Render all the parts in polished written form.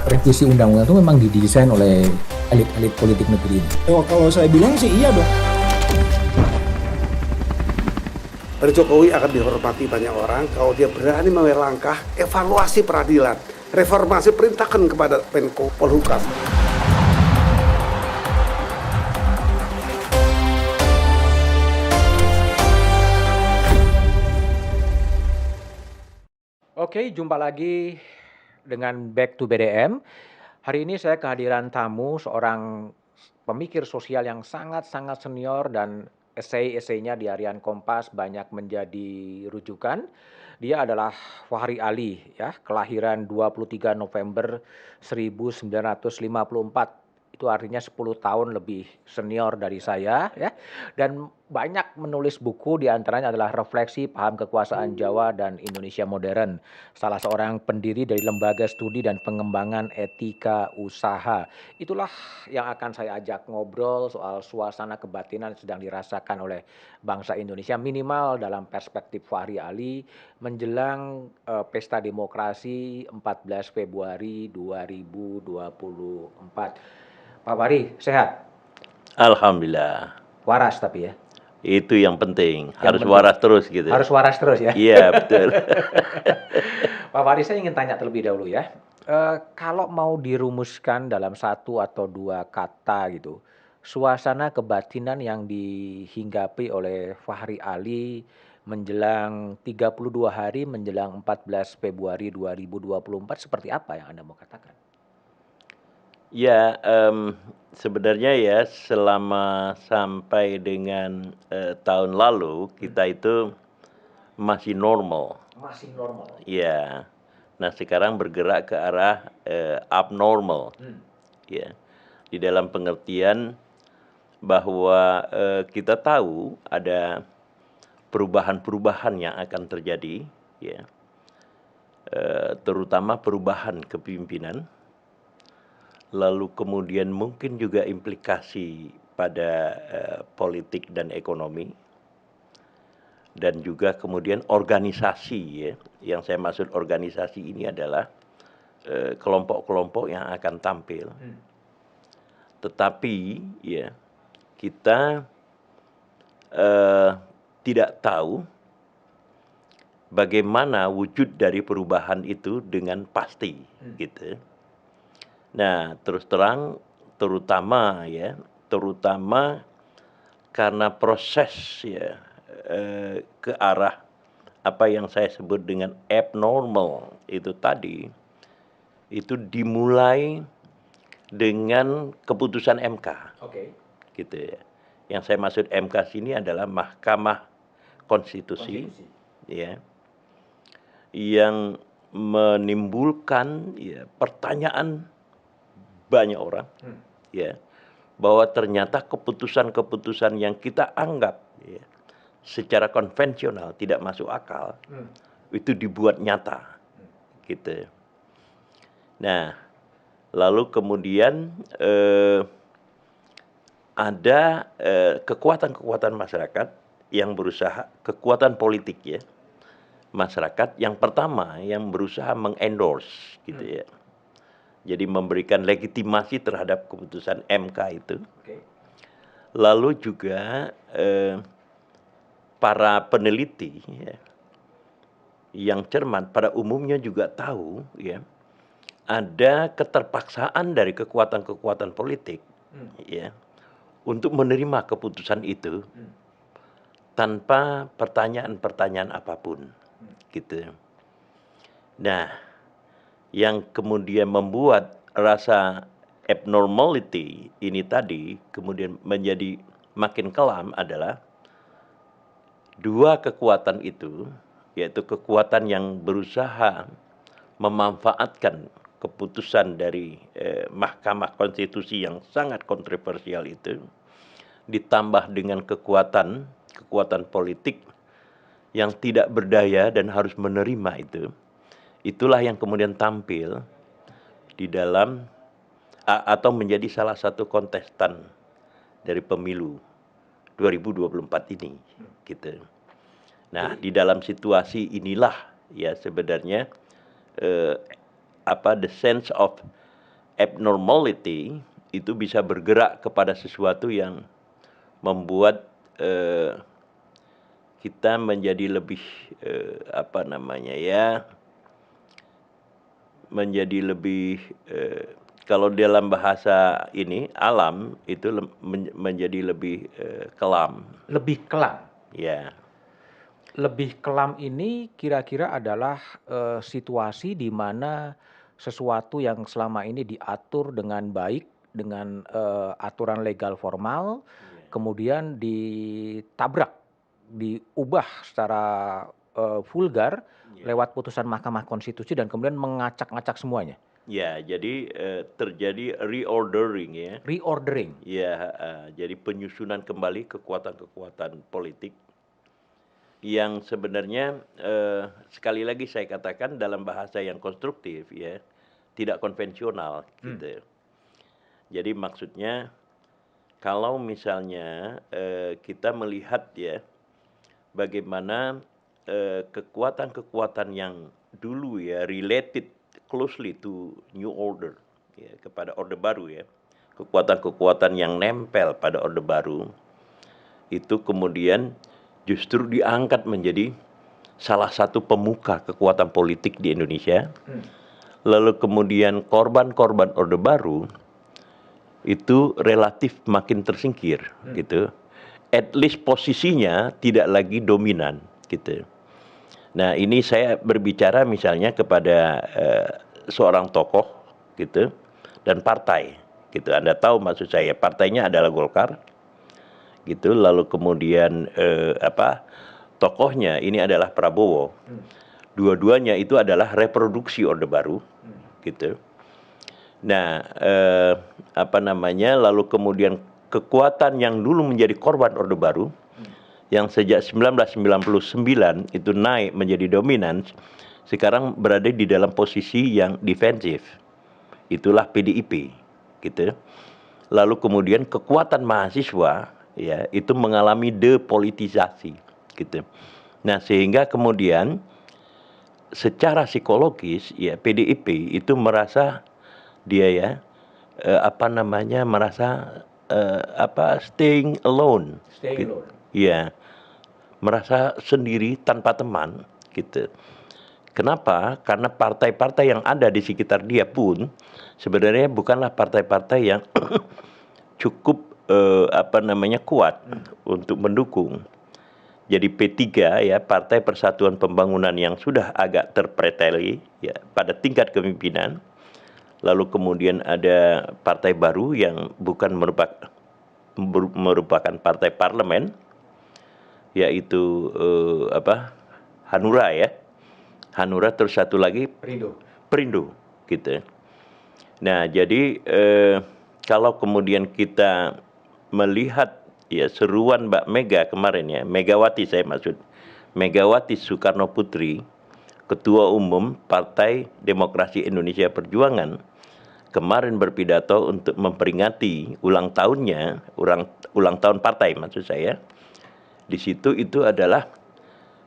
revisi undang-undang itu memang didesain oleh elit-elit politik negeri ini? Oh, kalau saya bilang sih iya dong. Pak Jokowi akan dihormati banyak orang kalau dia berani mengambil langkah evaluasi peradilan, reformasi, perintahkan kepada Menko Polhukam. Oke, jumpa lagi dengan Back to BDM. Hari ini saya kehadiran tamu, seorang pemikir sosial yang sangat-sangat senior dan esai-esainya di harian Kompas banyak menjadi rujukan. Dia adalah Fahri Ali, ya, kelahiran 23 November 1954. Itu artinya 10 tahun lebih senior dari saya, ya. Dan banyak menulis buku, diantaranya adalah Refleksi Paham Kekuasaan Jawa dan Indonesia Modern. Salah seorang pendiri dari Lembaga Studi dan Pengembangan Etika Usaha. Itulah yang akan saya ajak ngobrol soal suasana kebatinan yang sedang dirasakan oleh bangsa Indonesia, minimal dalam perspektif Fahri Ali menjelang Pesta Demokrasi 14 Februari 2024. Pak Fahri, sehat? Alhamdulillah. Waras tapi ya? Itu yang penting. Harus penting. waras terus gitu. Harus waras terus ya? Iya, betul. Pak Fahri, saya ingin tanya terlebih dahulu ya. Kalau mau dirumuskan dalam satu atau dua kata gitu, suasana kebatinan yang dihinggapi oleh Fahri Ali menjelang 32 hari menjelang 14 Februari 2024 seperti apa yang Anda mau katakan? Ya, sebenarnya ya selama sampai dengan tahun lalu kita itu masih normal. Masih normal. Ya. Nah, sekarang bergerak ke arah abnormal. Ya. Di dalam pengertian bahwa kita tahu ada perubahan-perubahan yang akan terjadi, ya. Terutama perubahan kepemimpinan. Lalu kemudian mungkin juga implikasi pada politik dan ekonomi, dan juga kemudian organisasi, ya. Yang saya maksud organisasi ini adalah kelompok-kelompok yang akan tampil. Tetapi ya kita tidak tahu bagaimana wujud dari perubahan itu dengan pasti, gitu. Nah, terus terang terutama karena proses ya ke arah apa yang saya sebut dengan abnormal itu tadi, itu dimulai dengan keputusan MK. Oke. Gitu ya. Yang saya maksud MK sini adalah Mahkamah Konstitusi. Ya. Yang menimbulkan ya pertanyaan banyak orang, ya, bahwa ternyata keputusan-keputusan yang kita anggap ya, secara konvensional tidak masuk akal, itu dibuat nyata, gitu. Nah, lalu kemudian ada kekuatan-kekuatan masyarakat yang berusaha, kekuatan politik ya, masyarakat yang pertama yang berusaha mengendorse, gitu ya. Jadi memberikan legitimasi terhadap keputusan MK itu. Lalu juga para peneliti ya, yang cermat pada umumnya juga tahu ya, ada keterpaksaan dari kekuatan-kekuatan politik ya, untuk menerima keputusan itu tanpa pertanyaan-pertanyaan apapun, gitu. Nah, yang kemudian membuat rasa abnormality ini tadi kemudian menjadi makin kelam adalah dua kekuatan itu, yaitu kekuatan yang berusaha memanfaatkan keputusan dari Mahkamah Konstitusi yang sangat kontroversial itu, ditambah dengan kekuatan politik yang tidak berdaya dan harus menerima itu. Itulah yang kemudian tampil di dalam atau menjadi salah satu kontestan dari pemilu 2024 ini, gitu. Nah, di dalam situasi inilah ya sebenarnya the sense of abnormality itu bisa bergerak kepada sesuatu yang membuat kita menjadi lebih apa namanya ya, menjadi lebih kalau dalam bahasa ini alam itu menjadi lebih kelam. Lebih kelam. Ya, Lebih kelam ini kira-kira adalah situasi di mana sesuatu yang selama ini diatur dengan baik, dengan aturan legal formal, kemudian ditabrak, diubah secara vulgar lewat putusan Mahkamah Konstitusi dan kemudian mengacak-ngacak semuanya. ya. Jadi terjadi reordering ya. Reordering. Ya, jadi penyusunan kembali kekuatan-kekuatan politik yang sebenarnya sekali lagi saya katakan dalam bahasa yang konstruktif ya, tidak konvensional gitu. Jadi maksudnya kalau misalnya kita melihat ya bagaimana kekuatan-kekuatan yang dulu ya related closely to New Order ya, kepada Orde Baru ya, kekuatan-kekuatan yang nempel pada Orde Baru itu kemudian justru diangkat menjadi salah satu pemuka kekuatan politik di Indonesia. Lalu kemudian korban-korban Orde Baru itu relatif makin tersingkir gitu. At least posisinya tidak lagi dominan gitu. Nah, ini saya berbicara misalnya kepada seorang tokoh gitu dan partai gitu. Anda tahu maksud saya, partainya adalah Golkar gitu. Lalu kemudian tokohnya ini adalah Prabowo. Dua-duanya itu adalah reproduksi Orde Baru gitu. Nah, lalu kemudian kekuatan yang dulu menjadi korban Orde Baru yang sejak 1999 itu naik menjadi dominan, sekarang berada di dalam posisi yang defensif. Itulah PDIP gitu. Lalu kemudian kekuatan mahasiswa ya itu mengalami depolitisasi gitu. Nah, sehingga kemudian secara psikologis ya PDIP itu merasa dia ya merasa staying alone. Staying alone. Ya, merasa sendiri tanpa teman gitu. Kenapa? Karena partai-partai yang ada di sekitar dia pun sebenarnya bukanlah partai-partai yang cukup kuat untuk mendukung. Jadi P3 ya, Partai Persatuan Pembangunan yang sudah agak terpreteli ya pada tingkat kepemimpinan. Lalu kemudian ada partai baru yang bukan merupakan partai parlemen, yaitu Hanura ya. Hanura, terus satu lagi Perindo gitu. Nah, jadi kalau kemudian kita melihat ya seruan Mbak Mega kemarin ya, Megawati saya maksud, Megawati Soekarno Putri, Ketua Umum Partai Demokrasi Indonesia Perjuangan, kemarin berpidato untuk memperingati ulang tahun partai maksud saya. Di situ itu adalah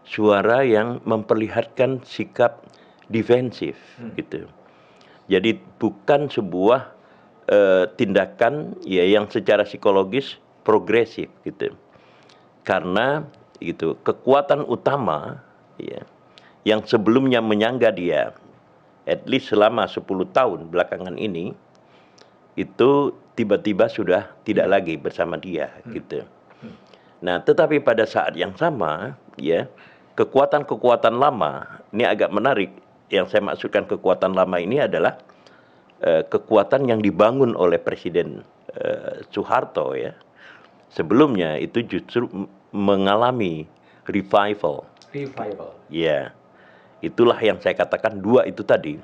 suara yang memperlihatkan sikap defensif gitu. Jadi bukan sebuah tindakan ya yang secara psikologis progresif gitu. Karena itu kekuatan utama ya yang sebelumnya menyangga dia at least selama 10 tahun belakangan ini itu tiba-tiba sudah tidak lagi bersama dia gitu. Nah, tetapi pada saat yang sama ya kekuatan-kekuatan lama ini agak menarik. Yang saya maksudkan kekuatan lama ini adalah kekuatan yang dibangun oleh Presiden Soeharto ya. Sebelumnya itu justru mengalami revival. Ya. Itulah yang saya katakan dua itu tadi.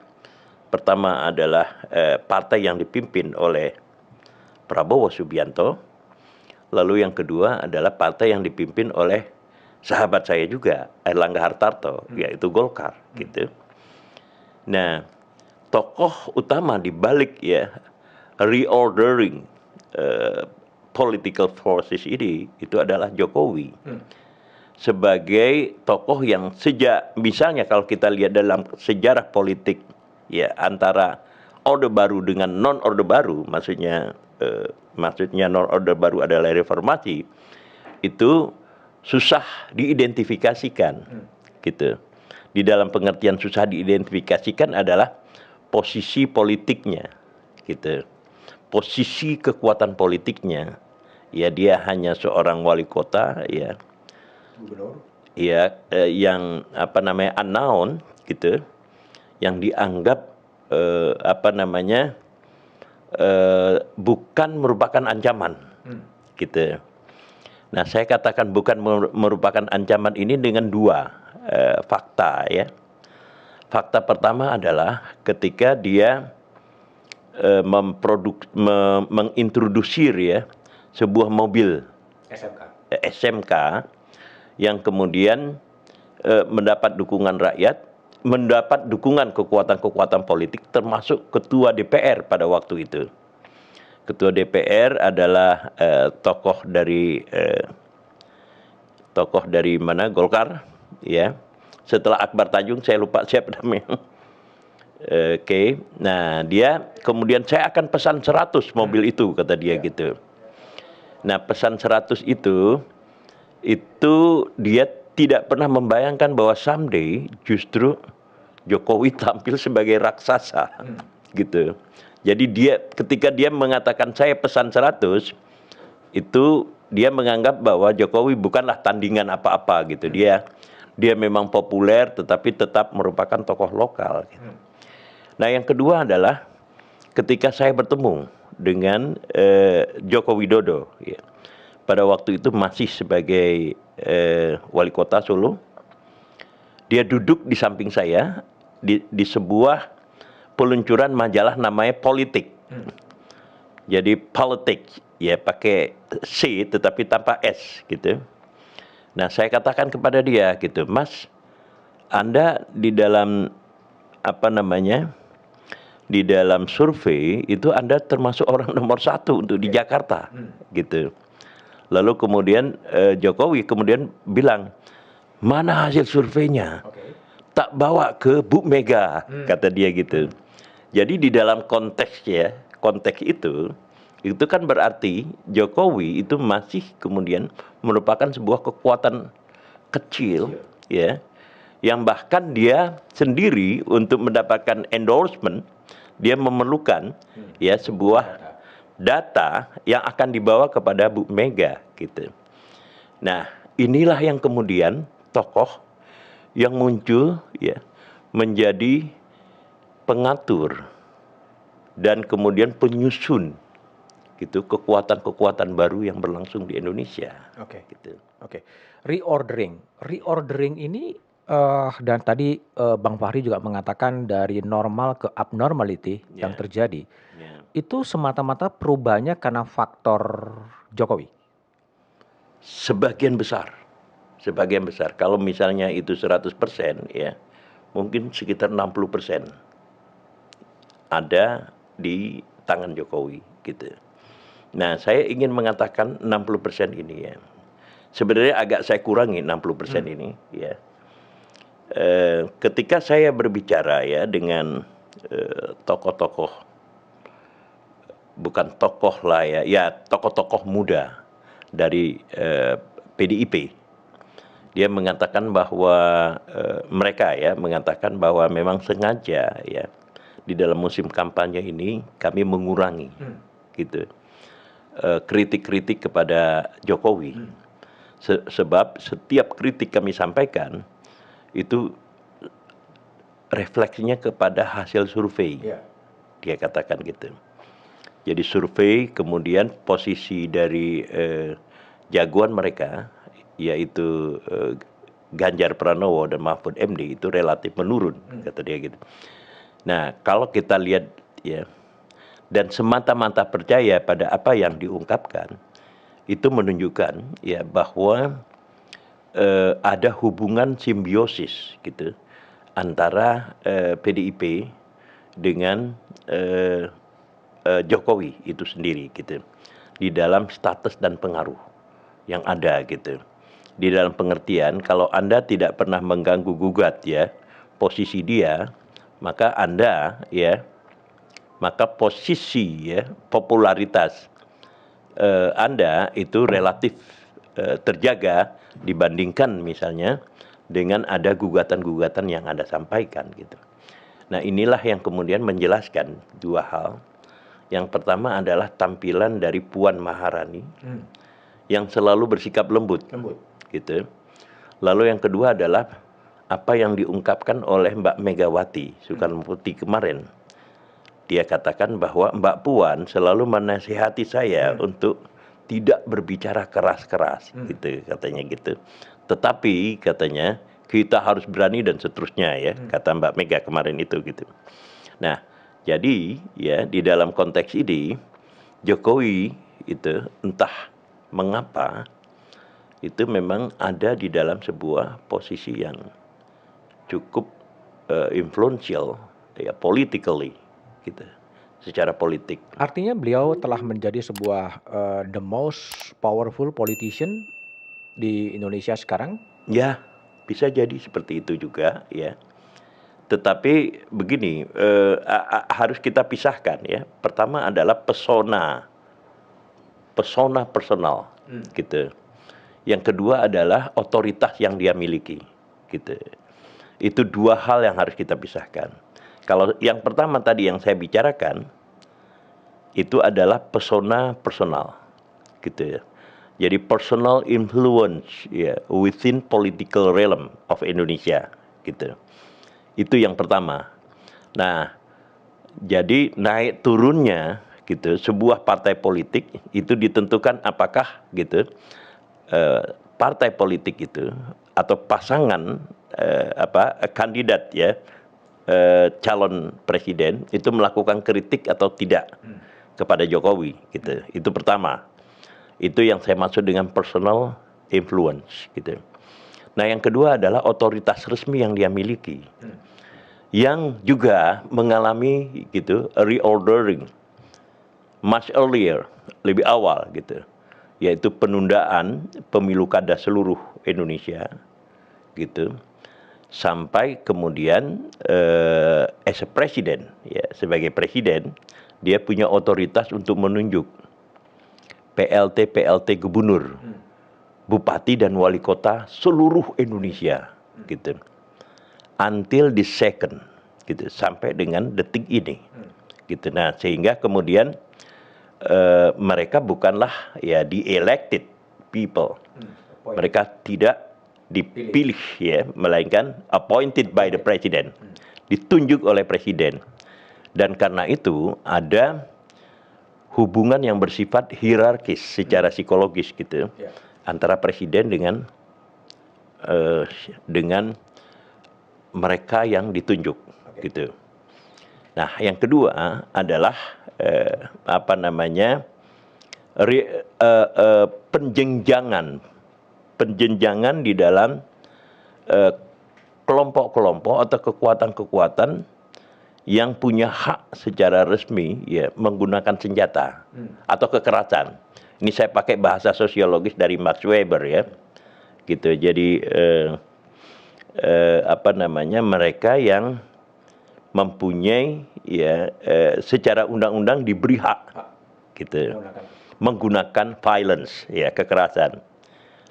Pertama adalah partai yang dipimpin oleh Prabowo Subianto. Lalu yang kedua adalah partai yang dipimpin oleh sahabat saya juga, Airlangga Hartarto, yaitu Golkar gitu. Nah, tokoh utama di balik ya reordering political forces ini itu adalah Jokowi. Sebagai tokoh yang sejak misalnya kalau kita lihat dalam sejarah politik ya antara orde baru dengan non orde baru, maksudnya non orde baru adalah reformasi, itu susah diidentifikasikan, gitu. Di dalam pengertian susah diidentifikasikan adalah posisi politiknya, gitu. Posisi kekuatan politiknya, ya dia hanya seorang wali kota, ya, ya yang apa namanya unknown, gitu, yang dianggap bukan merupakan ancaman, gitu. Nah, saya katakan bukan merupakan ancaman ini dengan dua fakta, ya. Fakta pertama adalah ketika dia mengintrodusir, ya, sebuah mobil SMK yang kemudian mendapat dukungan rakyat, mendapat dukungan kekuatan-kekuatan politik, termasuk ketua DPR pada waktu itu. Ketua DPR adalah tokoh dari mana, Golkar, ya. Setelah Akbar Tanjung, saya lupa siapa namanya. Oke. Nah, dia kemudian saya akan pesan 100 mobil itu, kata dia, gitu. Nah, pesan 100 itu dia tidak pernah membayangkan bahwa someday justru Jokowi tampil sebagai raksasa, gitu. Jadi ketika dia mengatakan saya pesan 100, itu dia menganggap bahwa Jokowi bukanlah tandingan apa-apa, gitu. Dia memang populer tetapi tetap merupakan tokoh lokal, gitu. Nah, yang kedua adalah ketika saya bertemu dengan Joko Widodo, ya, pada waktu itu masih sebagai wali kota Solo, dia duduk di samping saya di sebuah peluncuran majalah namanya Politik. Jadi Politik, ya, pakai C tetapi tanpa S, gitu. Nah, saya katakan kepada dia, gitu, Mas, Anda di dalam di dalam survei itu Anda termasuk orang nomor 1 untuk di Jakarta, gitu. Lalu kemudian Jokowi kemudian bilang, mana hasil surveinya? Tak bawa ke Bu Mega, kata dia, gitu. Jadi di dalam konteks itu kan berarti Jokowi itu masih kemudian merupakan sebuah kekuatan kecil, ya, yang bahkan dia sendiri untuk mendapatkan endorsement dia memerlukan, ya, sebuah data yang akan dibawa kepada Bu Mega, gitu. Nah, inilah yang kemudian tokoh yang muncul, ya, menjadi pengatur dan kemudian penyusun, gitu, kekuatan-kekuatan baru yang berlangsung di Indonesia. Oke. Gitu. Oke. Reordering ini dan tadi Bang Fahri juga mengatakan dari normal ke abnormality yang terjadi. Itu semata-mata perubahannya karena faktor Jokowi. Sebagian besar. Kalau misalnya itu 100%, ya, mungkin sekitar 60% ada di tangan Jokowi, gitu. Nah, saya ingin mengatakan 60% ini, ya. Sebenarnya agak saya kurangi 60% ini, ya. Ketika saya berbicara, ya, dengan tokoh-tokoh, bukan tokoh lah, ya, tokoh-tokoh muda dari PDIP, dia mengatakan bahwa mereka, ya, mengatakan bahwa memang sengaja, ya, di dalam musim kampanye ini kami mengurangi, gitu, kritik-kritik kepada Jokowi. Sebab setiap kritik kami sampaikan itu refleksinya kepada hasil survei. Dia katakan, gitu. Jadi survei kemudian posisi dari jagoan mereka, yaitu Ganjar Pranowo dan Mahfud MD, itu relatif menurun, kata dia, gitu. Nah, kalau kita lihat, ya, dan semata-mata percaya pada apa yang diungkapkan, itu menunjukkan, ya, bahwa ada hubungan simbiosis, gitu, antara PDIP dengan Jokowi itu sendiri, gitu, di dalam status dan pengaruh yang ada, gitu. Di dalam pengertian kalau Anda tidak pernah mengganggu gugat, ya, posisi dia, maka Anda, ya, maka posisi ya popularitas Anda itu relatif terjaga dibandingkan misalnya dengan ada gugatan-gugatan yang Anda sampaikan gitu. Nah, inilah yang kemudian menjelaskan dua hal. Yang pertama adalah tampilan dari Puan Maharani yang selalu bersikap lembut. Gitu. Lalu yang kedua adalah apa yang diungkapkan oleh Mbak Megawati Soekarno Putri kemarin. Dia katakan bahwa Mbak Puan selalu menasihati saya untuk tidak berbicara keras-keras, gitu katanya gitu. Tetapi katanya kita harus berani dan seterusnya ya, kata Mbak Mega kemarin itu gitu. Nah, jadi ya di dalam konteks ini Jokowi itu entah mengapa itu memang ada di dalam sebuah posisi yang cukup influential ya politically gitu, secara politik. Artinya beliau telah menjadi sebuah the most powerful politician di Indonesia sekarang? Ya, bisa jadi seperti itu juga ya. Tetapi begini, harus kita pisahkan ya. Pertama adalah pesona personal gitu. Yang kedua adalah otoritas yang dia miliki gitu. Itu dua hal yang harus kita pisahkan. Kalau yang pertama tadi yang saya bicarakan itu adalah persona personal gitu ya. Jadi personal influence ya within political realm of Indonesia gitu. Itu yang pertama. Nah, jadi naik turunnya gitu sebuah partai politik itu ditentukan apakah gitu partai politik itu atau pasangan kandidat ya calon presiden itu melakukan kritik atau tidak kepada Jokowi gitu. Itu pertama. Itu yang saya maksud dengan personal influence gitu. Nah, yang kedua adalah otoritas resmi yang dia miliki. Yang juga mengalami gitu reordering much earlier, lebih awal gitu. Yaitu penundaan pemilu kada seluruh Indonesia gitu. Sampai kemudian as a president ya sebagai presiden dia punya otoritas untuk menunjuk PLT gubernur, bupati dan wali kota seluruh Indonesia gitu. Until the second gitu sampai dengan detik ini. Gitu. Nah, sehingga kemudian mereka bukanlah ya di-elected people. Mereka tidak dipilih ya, melainkan appointed by the president, ditunjuk oleh presiden. Dan karena itu ada hubungan yang bersifat hierarkis secara psikologis gitu antara presiden dengan mereka yang ditunjuk gitu. Nah, yang kedua adalah penjenjangan di dalam kelompok-kelompok atau kekuatan-kekuatan yang punya hak secara resmi ya menggunakan senjata atau kekerasan. Ini saya pakai bahasa sosiologis dari Max Weber ya. Gitu. Jadi mereka yang mempunyai ya secara undang-undang diberi hak gitu menggunakan violence ya kekerasan.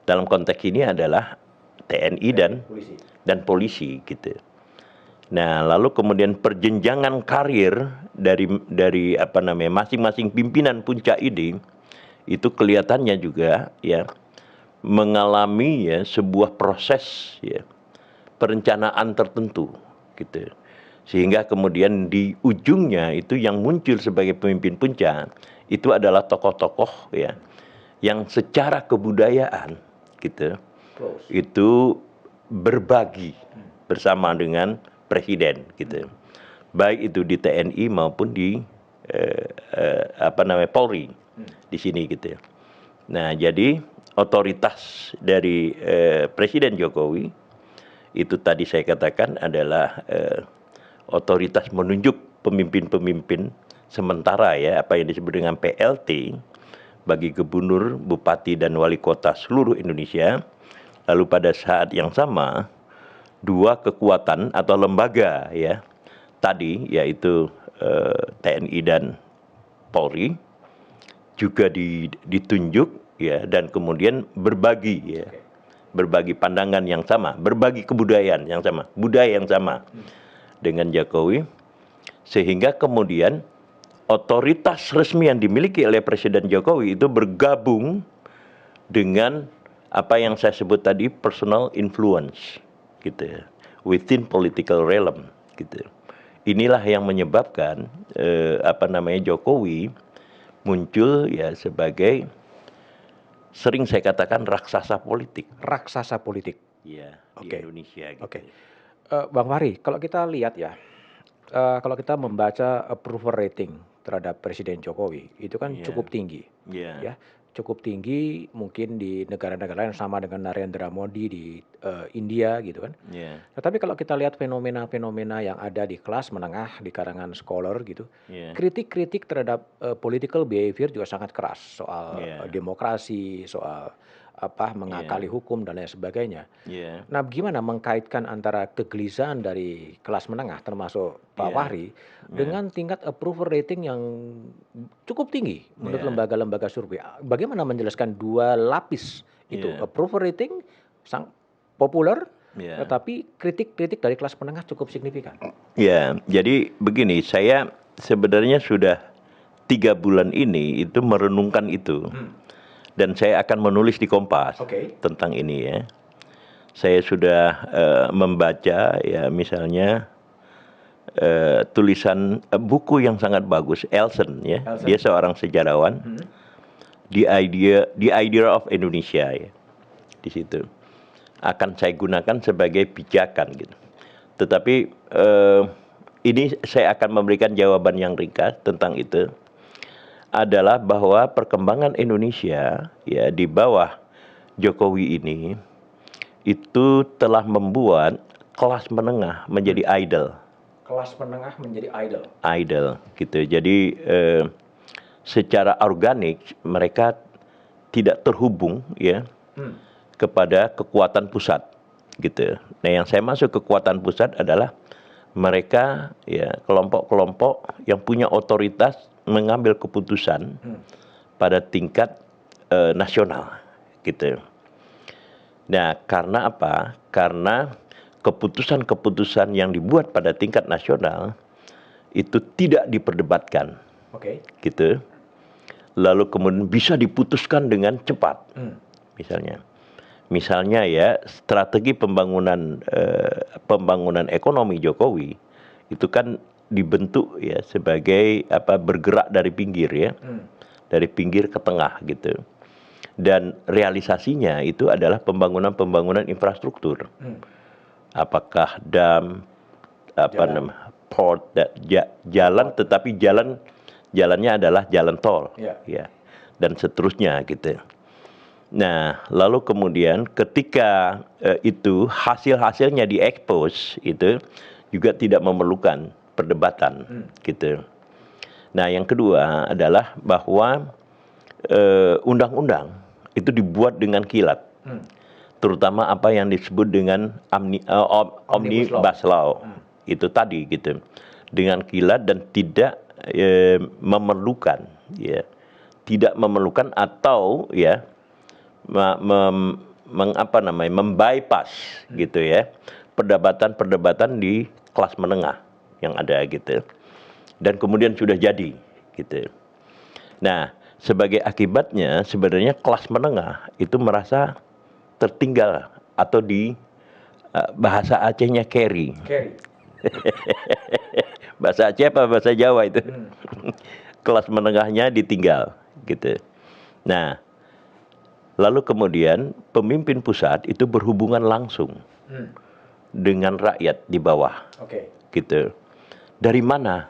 Dalam konteks ini adalah TNI dan polisi gitu. Nah, lalu kemudian perjenjangan karir dari masing-masing pimpinan puncak ini itu kelihatannya juga ya mengalami ya sebuah proses ya perencanaan tertentu gitu. Sehingga kemudian di ujungnya itu yang muncul sebagai pemimpin puncak itu adalah tokoh-tokoh ya yang secara kebudayaan gitu itu berbagi bersama dengan presiden gitu. Baik itu di TNI maupun di Polri di sini gitu. Nah, jadi otoritas dari Presiden Jokowi itu tadi saya katakan adalah otoritas menunjuk pemimpin-pemimpin sementara ya apa yang disebut dengan PLT bagi gubernur, bupati dan wali kota seluruh Indonesia. Lalu pada saat yang sama dua kekuatan atau lembaga ya tadi yaitu TNI dan Polri juga ditunjuk ya, dan kemudian berbagi ya, berbagi pandangan yang sama, berbagi kebudayaan yang sama, budaya yang sama dengan Jokowi, sehingga kemudian otoritas resmi yang dimiliki oleh Presiden Jokowi itu bergabung dengan apa yang saya sebut tadi personal influence gitu ya, within political realm gitu. Inilah yang menyebabkan Jokowi muncul ya sebagai, sering saya katakan, raksasa politik. Raksasa politik. Ya, di Oke. Indonesia gitu. Oke. Bang Fahri, kalau kita lihat ya, kalau kita membaca approval rating terhadap Presiden Jokowi, itu kan Iya. cukup tinggi. Ya. Ya, cukup tinggi mungkin di negara-negara lain sama dengan Narendra Modi di India gitu kan. Ya. Tetapi kalau kita lihat fenomena-fenomena yang ada di kelas menengah, di kalangan scholar gitu, Ya. kritik-kritik terhadap political behavior juga sangat keras soal Iya. demokrasi, soal mengakali hukum dan lain sebagainya. Ya. Nah, gimana mengkaitkan antara kegelisahan dari kelas menengah termasuk Pak Iya. Fahri dengan tingkat approval rating yang cukup tinggi menurut Iya. lembaga-lembaga survei? Bagaimana menjelaskan dua lapis itu, Iya. approval rating sang populer, Ya. tetapi kritik-kritik dari kelas menengah cukup signifikan. Ya, jadi begini, saya sebenarnya sudah 3 bulan ini itu merenungkan itu. Dan saya akan menulis di Kompas Oke. tentang ini ya. Saya sudah membaca ya misalnya tulisan buku yang sangat bagus, Elson ya. Elson. Dia seorang sejarawan. The idea of Indonesia ya. Di situ akan saya gunakan sebagai pijakan gitu. Tetapi ini saya akan memberikan jawaban yang ringkas tentang itu, adalah bahwa perkembangan Indonesia ya di bawah Jokowi ini itu telah membuat kelas menengah menjadi idol. Kelas menengah menjadi idol. Idol gitu. Jadi secara organik mereka tidak terhubung ya kepada kekuatan pusat gitu. Nah, yang saya maksud kekuatan pusat adalah mereka ya kelompok-kelompok yang punya otoritas mengambil keputusan pada tingkat nasional gitu. Nah, karena apa? Karena keputusan-keputusan yang dibuat pada tingkat nasional itu tidak diperdebatkan. Oke. Gitu. Lalu kemudian bisa diputuskan dengan cepat. Misalnya ya, strategi pembangunan ekonomi Jokowi itu kan dibentuk ya sebagai bergerak dari pinggir ya. Dari pinggir ke tengah gitu. Dan realisasinya itu adalah pembangunan infrastruktur. Apakah dam, port, jalan, tetapi jalannya adalah jalan tol, ya, dan seterusnya gitu. Nah, lalu kemudian ketika itu hasil-hasilnya diekspos, itu juga tidak memerlukan perdebatan, gitu. Nah, yang kedua adalah bahwa undang-undang itu dibuat dengan kilat, terutama apa yang disebut dengan Omnibus Law itu tadi, gitu, dengan kilat dan tidak memerlukan, ya, tidak memerlukan atau ya membypass gitu ya perdebatan di kelas menengah yang ada gitu, dan kemudian sudah jadi gitu. Nah, sebagai akibatnya sebenarnya kelas menengah itu merasa tertinggal atau di bahasa Acehnya carry. Bahasa Aceh apa bahasa Jawa itu? Kelas menengahnya ditinggal gitu. Nah, lalu kemudian pemimpin pusat itu berhubungan langsung dengan rakyat di bawah. Gitu. Dari mana?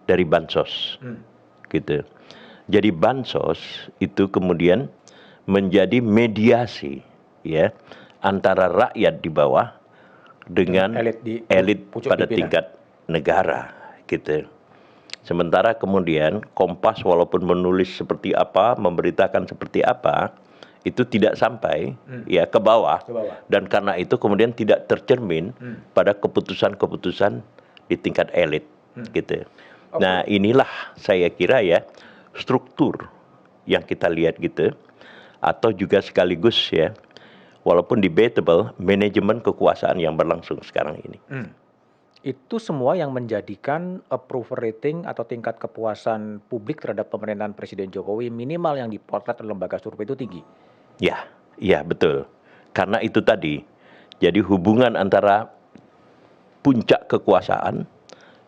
Dari bansos. Gitu. Jadi bansos itu kemudian menjadi mediasi ya antara rakyat di bawah dengan elit pada tingkat negara gitu. Sementara kemudian Kompas walaupun menulis seperti apa, memberitakan seperti apa, itu tidak sampai ya ke bawah. Dan karena itu kemudian tidak tercermin pada keputusan-keputusan di tingkat elit gitu. Nah, inilah saya kira ya struktur yang kita lihat gitu, atau juga sekaligus ya, walaupun debatable, manajemen kekuasaan yang berlangsung sekarang ini. Itu semua yang menjadikan approval rating atau tingkat kepuasan publik terhadap pemerintahan Presiden Jokowi minimal yang dipotret oleh lembaga survei itu tinggi. Ya, ya betul. Karena itu tadi, jadi hubungan antara puncak kekuasaan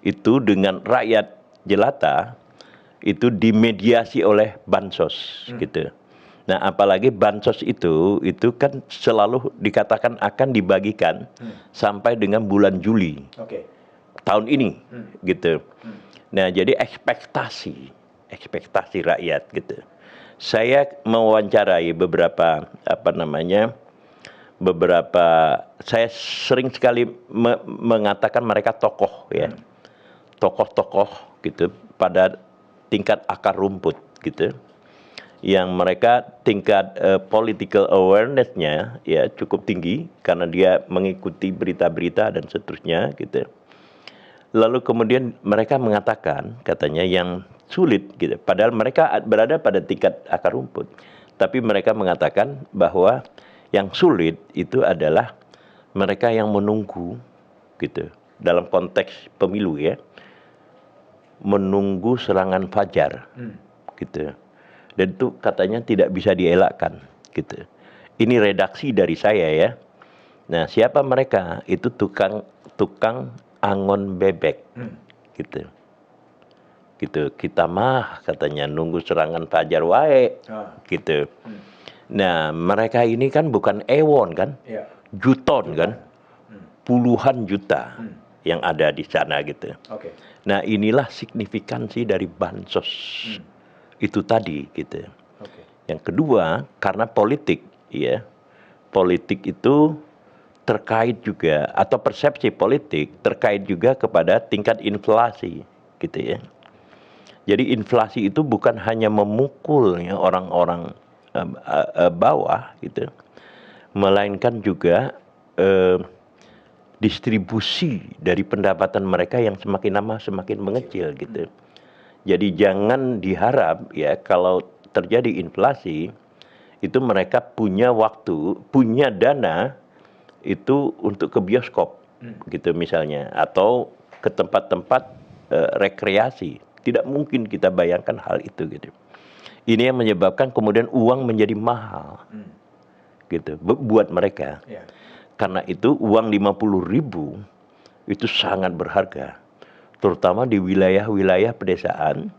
itu dengan rakyat jelata itu dimediasi oleh bansos gitu. Nah, apalagi bansos itu kan selalu dikatakan akan dibagikan sampai dengan bulan Juli tahun ini gitu. Nah, jadi ekspektasi rakyat gitu. Saya mewawancarai beberapa saya sering sekali mengatakan mereka tokoh ya. Tokoh-tokoh gitu pada tingkat akar rumput gitu. Yang mereka tingkat political awareness-nya ya cukup tinggi karena dia mengikuti berita-berita dan seterusnya gitu. Lalu kemudian mereka mengatakan katanya yang sulit gitu. Padahal mereka berada pada tingkat akar rumput. Tapi mereka mengatakan bahwa yang sulit itu adalah mereka yang menunggu gitu. Dalam konteks pemilu ya. Menunggu serangan fajar gitu. Dan itu katanya tidak bisa dielakkan gitu. Ini redaksi dari saya ya. Nah, siapa mereka? Itu tukang angon bebek gitu. Gitu. Kita mah katanya nunggu serangan fajar wae gitu. Nah, mereka ini kan bukan ewon kan? Juton kan? Puluhan juta yang ada di sana gitu. Nah, inilah signifikansi dari bansos. Itu tadi gitu. Yang kedua, karena politik ya. Politik itu terkait juga atau persepsi politik terkait juga kepada tingkat inflasi gitu ya. Jadi inflasi itu bukan hanya memukul ya, orang-orang bawah gitu. Melainkan juga distribusi dari pendapatan mereka yang semakin lama semakin mengecil gitu. Jadi jangan diharap ya kalau terjadi inflasi itu mereka punya waktu, punya dana itu untuk ke bioskop gitu misalnya atau ke tempat-tempat rekreasi. Tidak mungkin kita bayangkan hal itu gitu. Ini yang menyebabkan kemudian uang menjadi mahal gitu buat mereka. Karena itu uang 50.000 itu sangat berharga. Terutama di wilayah-wilayah pedesaan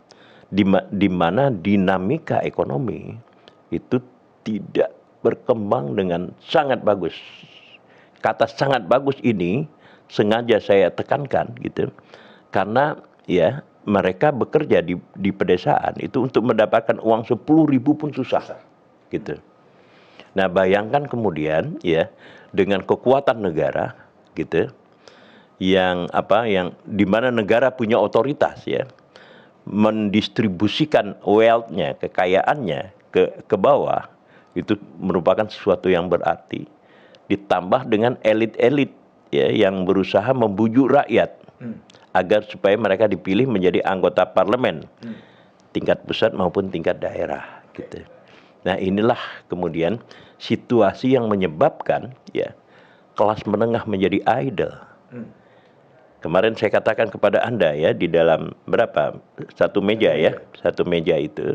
di mana dinamika ekonomi itu tidak berkembang dengan sangat bagus. Kata sangat bagus ini sengaja saya tekankan gitu. Karena ya mereka bekerja di pedesaan itu untuk mendapatkan uang 10.000 pun susah gitu. Nah, bayangkan kemudian ya dengan kekuatan negara gitu yang di mana negara punya otoritas ya mendistribusikan wealth-nya, kekayaannya ke bawah itu merupakan sesuatu yang berarti. Ditambah dengan elit-elit ya yang berusaha membujuk rakyat agar supaya mereka dipilih menjadi anggota parlemen tingkat pusat maupun tingkat daerah gitu. Nah, inilah kemudian situasi yang menyebabkan ya kelas menengah menjadi idle. Kemarin saya katakan kepada Anda ya di dalam satu meja itu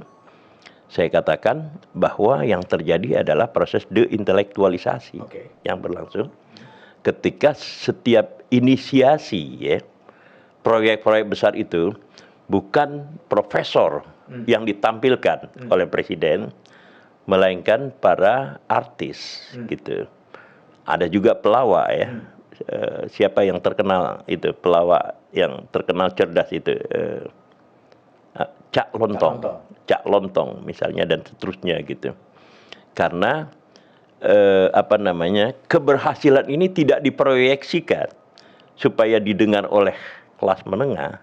saya katakan bahwa yang terjadi adalah proses deintelektualisasi yang berlangsung ketika setiap inisiasi ya proyek-proyek besar itu bukan profesor yang ditampilkan oleh presiden melainkan para artis gitu. Ada juga pelawak ya. Siapa yang terkenal itu pelawak yang terkenal cerdas itu Cak Lontong misalnya dan seterusnya gitu. Karena keberhasilan ini tidak diproyeksikan supaya didengar oleh kelas menengah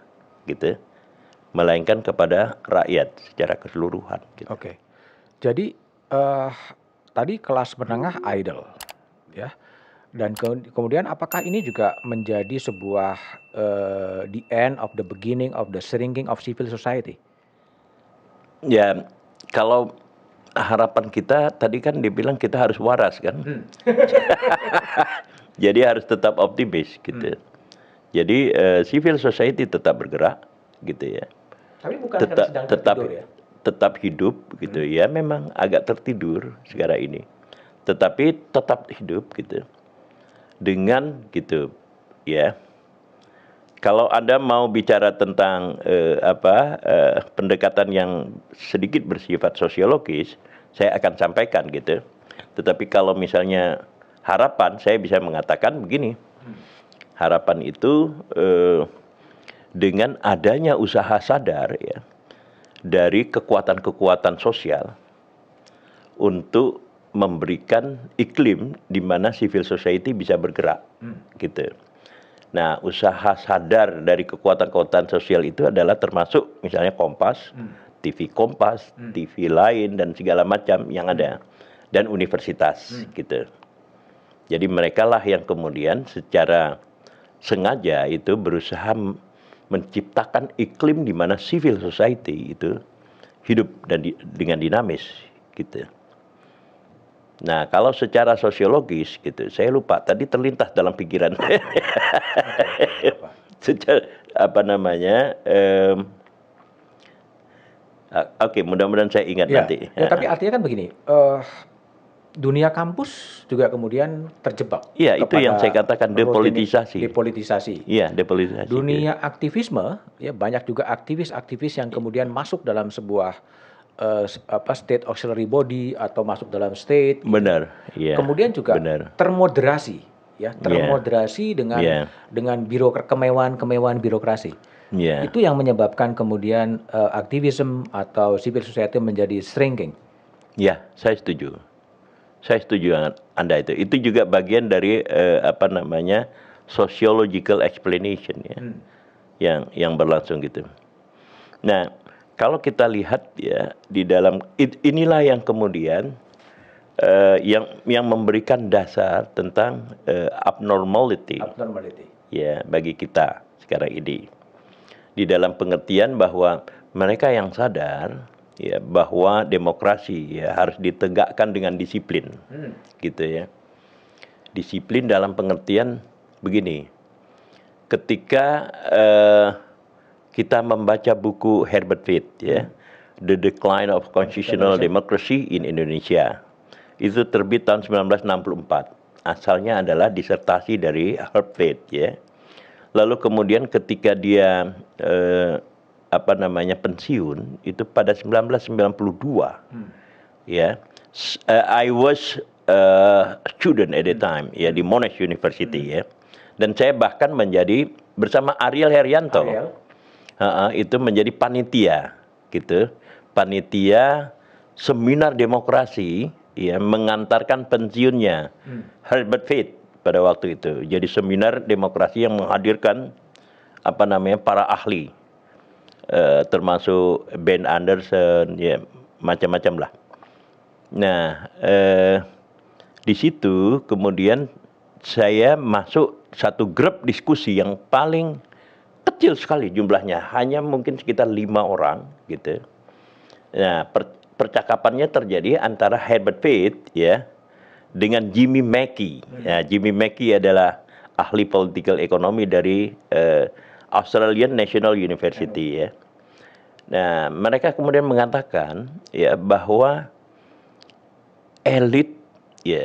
gitu, melainkan kepada rakyat secara keseluruhan gitu. Jadi tadi kelas menengah idle ya. Dan kemudian apakah ini juga menjadi sebuah the end of the beginning of the shrinking of civil society? Ya, kalau harapan kita tadi kan dibilang kita harus waras kan. Jadi harus tetap optimis gitu. Jadi civil society tetap bergerak gitu ya. Tapi bukan karena sedang tertidur ya? Tetap hidup gitu ya. Memang agak tertidur sekarang ini. Tetapi tetap hidup gitu. Dengan gitu ya. Kalau Anda mau bicara tentang pendekatan yang sedikit bersifat sosiologis, saya akan sampaikan gitu. Tetapi kalau misalnya harapan, saya bisa mengatakan begini. Harapan itu dengan adanya usaha sadar ya dari kekuatan-kekuatan sosial untuk memberikan iklim di mana civil society bisa bergerak gitu. Nah, usaha sadar dari kekuatan-kekuatan sosial itu adalah termasuk misalnya Kompas, TV Kompas, TV lain dan segala macam yang ada dan universitas gitu. Jadi mereka lah yang kemudian secara sengaja itu berusaha menciptakan iklim di mana civil society itu hidup dan dengan dinamis gitu. Nah, kalau secara sosiologis gitu, saya lupa tadi terlintas dalam pikiran. Secara oke, mudah-mudahan saya ingat nanti. Ya, tapi artinya kan begini, dunia kampus juga kemudian terjebak. Iya, itu yang saya katakan depolitisasi. Depolitisasi. Iya, depolitisasi. Dunia aktivisme, ya banyak juga aktivis-aktivis yang kemudian masuk dalam sebuah state auxiliary body atau masuk dalam state. Benar. Iya. Kemudian juga termoderasi, ya termoderasi dengan kemewahan birokrasi. Yeah. Itu yang menyebabkan kemudian aktivisme atau civil society menjadi shrinking. Ya, saya setuju. Saya setuju dengan Anda itu. Itu juga bagian dari sociological explanation ya, yang berlangsung gitu. Nah, kalau kita lihat ya di dalam inilah yang kemudian yang memberikan dasar tentang abnormality ya bagi kita sekarang ini. Di dalam pengertian bahwa mereka yang sadar ya bahwa demokrasi ya harus ditegakkan dengan disiplin. Gitu ya. Disiplin dalam pengertian begini. Ketika kita membaca buku Herbert Reed ya, The Decline of Constitutional Democracy in Indonesia. Itu terbit tahun 1964. Asalnya adalah disertasi dari Herbert Reed ya. Lalu kemudian ketika dia pensiun itu pada 1992 ya. I was a student at the time ya di Monash University ya. Dan saya bahkan menjadi bersama Ariel Heryanto. Itu menjadi panitia gitu. Panitia seminar demokrasi ya mengantarkan pensiunnya Herbert Reed pada waktu itu. Jadi seminar demokrasi yang menghadirkan para ahli termasuk Ben Anderson ya macam-macam lah. Nah, di situ kemudian saya masuk satu grup diskusi yang paling kecil sekali jumlahnya, hanya mungkin sekitar 5 orang gitu. Nah, percakapannya terjadi antara Herbert Reed ya dengan Jimmy Mackey. Ya, Jimmy Mackey adalah ahli political economy dari Australian National University ya. Nah, mereka kemudian mengatakan ya bahwa elit ya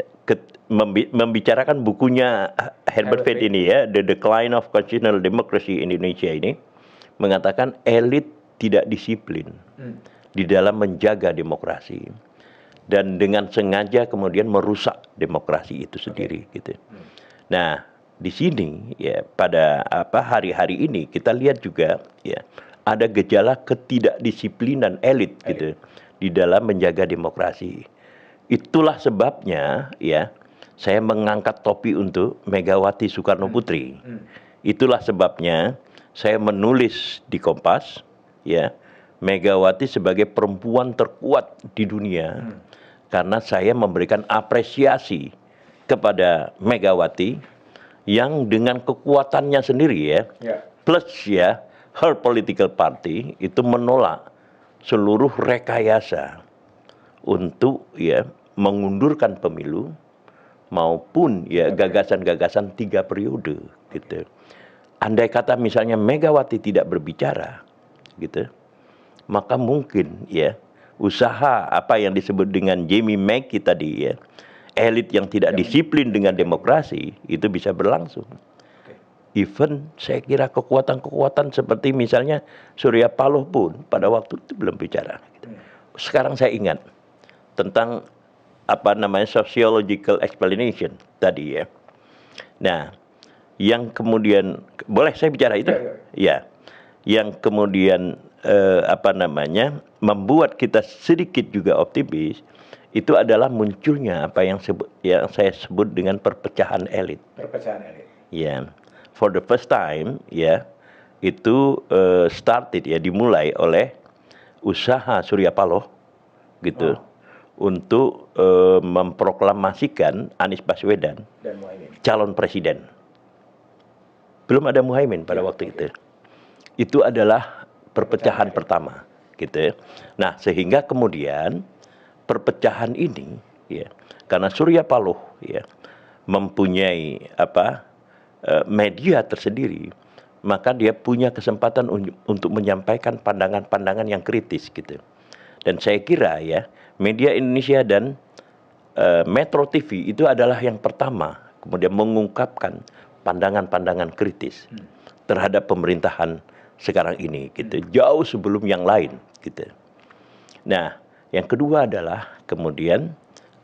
membicarakan bukunya Herbert Reed ini ya, The Decline of Constitutional Democracy in Indonesia ini, mengatakan elit tidak disiplin di dalam menjaga demokrasi dan dengan sengaja kemudian merusak demokrasi itu sendiri gitu. Nah, di sini ya pada hari-hari ini kita lihat juga ya ada gejala ketidakdisiplinan elit gitu di dalam menjaga demokrasi. Itulah sebabnya ya saya mengangkat topi untuk Megawati Soekarno Putri. Itulah sebabnya saya menulis di Kompas ya Megawati sebagai perempuan terkuat di dunia karena saya memberikan apresiasi kepada Megawati yang dengan kekuatannya sendiri ya, plus ya her political party itu menolak seluruh rekayasa untuk ya mengundurkan pemilu maupun ya gagasan-gagasan 3 periode gitu. Andai kata misalnya Megawati tidak berbicara gitu, maka mungkin ya usaha apa yang disebut dengan Jamie Mackey tadi ya, elit yang tidak disiplin dengan demokrasi itu bisa berlangsung. Even saya kira kekuatan-kekuatan seperti misalnya Surya Paloh pun pada waktu itu belum bicara. Sekarang saya ingat tentang apa namanya sociological explanation tadi ya. Nah, yang kemudian boleh saya bicara itu? Ya. Yang kemudian apa namanya membuat kita sedikit juga optimis itu adalah munculnya apa yang saya sebut dengan perpecahan elit. Perpecahan elit. Ya. For the first time ya itu started ya dimulai oleh usaha Surya Paloh gitu untuk memproklamasikan Anies Baswedan Dan Muhaimin. calon presiden. Belum ada Muhaimin pada waktu itu. Itu adalah perpecahan pertama gitu. Nah, sehingga kemudian perpecahan ini ya karena Surya Paloh ya mempunyai media tersendiri, maka dia punya kesempatan untuk menyampaikan pandangan-pandangan yang kritis gitu. Dan saya kira ya media Indonesia dan Metro TV itu adalah yang pertama kemudian mengungkapkan pandangan-pandangan kritis terhadap pemerintahan sekarang ini gitu, jauh sebelum yang lain gitu. Nah, yang kedua adalah kemudian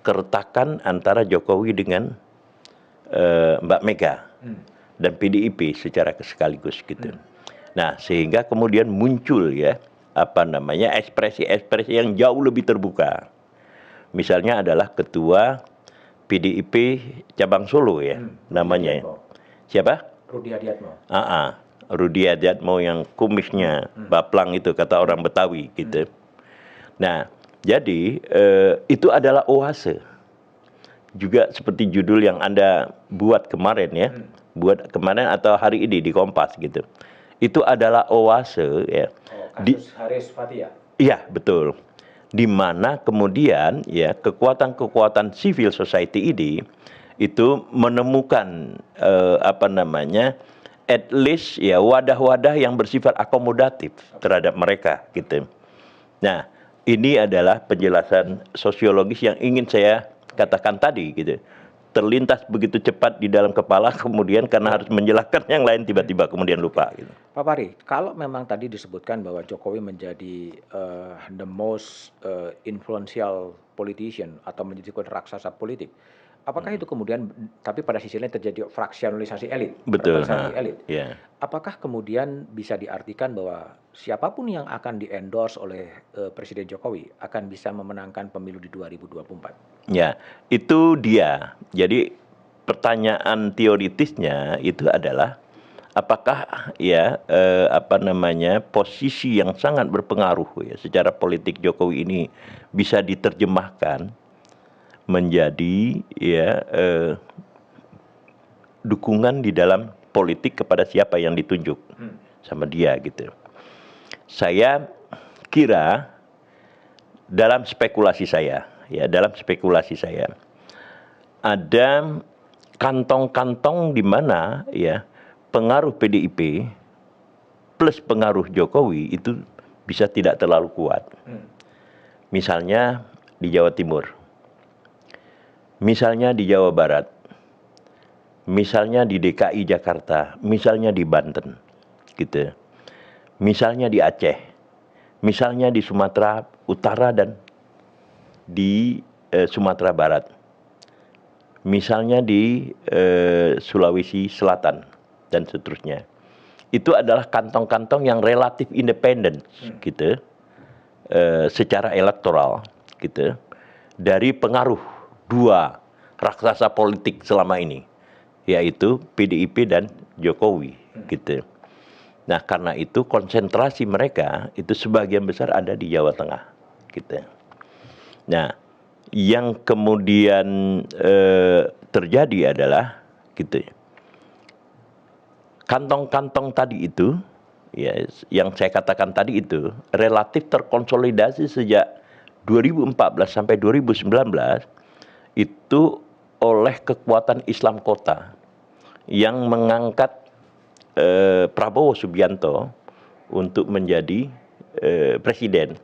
keretakan antara Jokowi dengan Mbak Mega dan PDIP secara sekaligus gitu. Nah, sehingga kemudian muncul ya ekspresi-ekspresi yang jauh lebih terbuka. Misalnya adalah ketua PDIP cabang Solo ya namanya. Siapa? Rudi Adiatmo. Rudi Adiatmo yang kumisnya baplang itu kata orang Betawi gitu. Nah, jadi itu adalah oase. Juga seperti judul yang Anda buat kemarin ya. Buat kemarin atau hari ini di Kompas gitu. Itu adalah oase ya. Kasus Haris Fathia. Iya, betul. Di mana kemudian ya kekuatan-kekuatan civil society ini itu menemukan at least ya wadah-wadah yang bersifat akomodatif terhadap mereka gitu. Nah, ini adalah penjelasan sosiologis yang ingin saya katakan tadi gitu. Terlintas begitu cepat di dalam kepala, kemudian karena harus menjelaskan yang lain tiba-tiba kemudian lupa gitu. Pak Pari, kalau memang tadi disebutkan bahwa Jokowi menjadi the most influential politician atau menjadi raksasa politik, apakah itu kemudian, tapi pada sisi lain terjadi fraksionalisasi elit, Betul. elit. Yeah. Apakah kemudian bisa diartikan bahwa siapapun yang akan di-endorse oleh Presiden Jokowi akan bisa memenangkan pemilu di 2024? Ya, itu dia. Jadi pertanyaan teoritisnya itu adalah apakah ya posisi yang sangat berpengaruh ya secara politik Jokowi ini bisa diterjemahkan menjadi ya dukungan di dalam politik kepada siapa yang ditunjuk sama dia gitu. Saya kira dalam spekulasi saya ada kantong-kantong di mana ya pengaruh PDIP plus pengaruh Jokowi itu bisa tidak terlalu kuat. Misalnya di Jawa Timur, misalnya di Jawa Barat, misalnya di DKI Jakarta, misalnya di Banten, gitu. Misalnya di Aceh, misalnya di Sumatera Utara dan di Sumatera Barat, misalnya di Sulawesi Selatan dan seterusnya. Itu adalah kantong-kantong yang relatif independen, gitu, secara elektoral, gitu, dari pengaruh dua raksasa politik selama ini, yaitu PDIP dan Jokowi, gitu. Nah, karena itu konsentrasi mereka itu sebagian besar ada di Jawa Tengah, gitu. Nah, yang kemudian terjadi adalah gitu ya. Kantong-kantong tadi itu ya, yang saya katakan tadi itu relatif terkonsolidasi sejak 2014 sampai 2019 itu oleh kekuatan Islam kota yang mengangkat Prabowo Subianto untuk menjadi presiden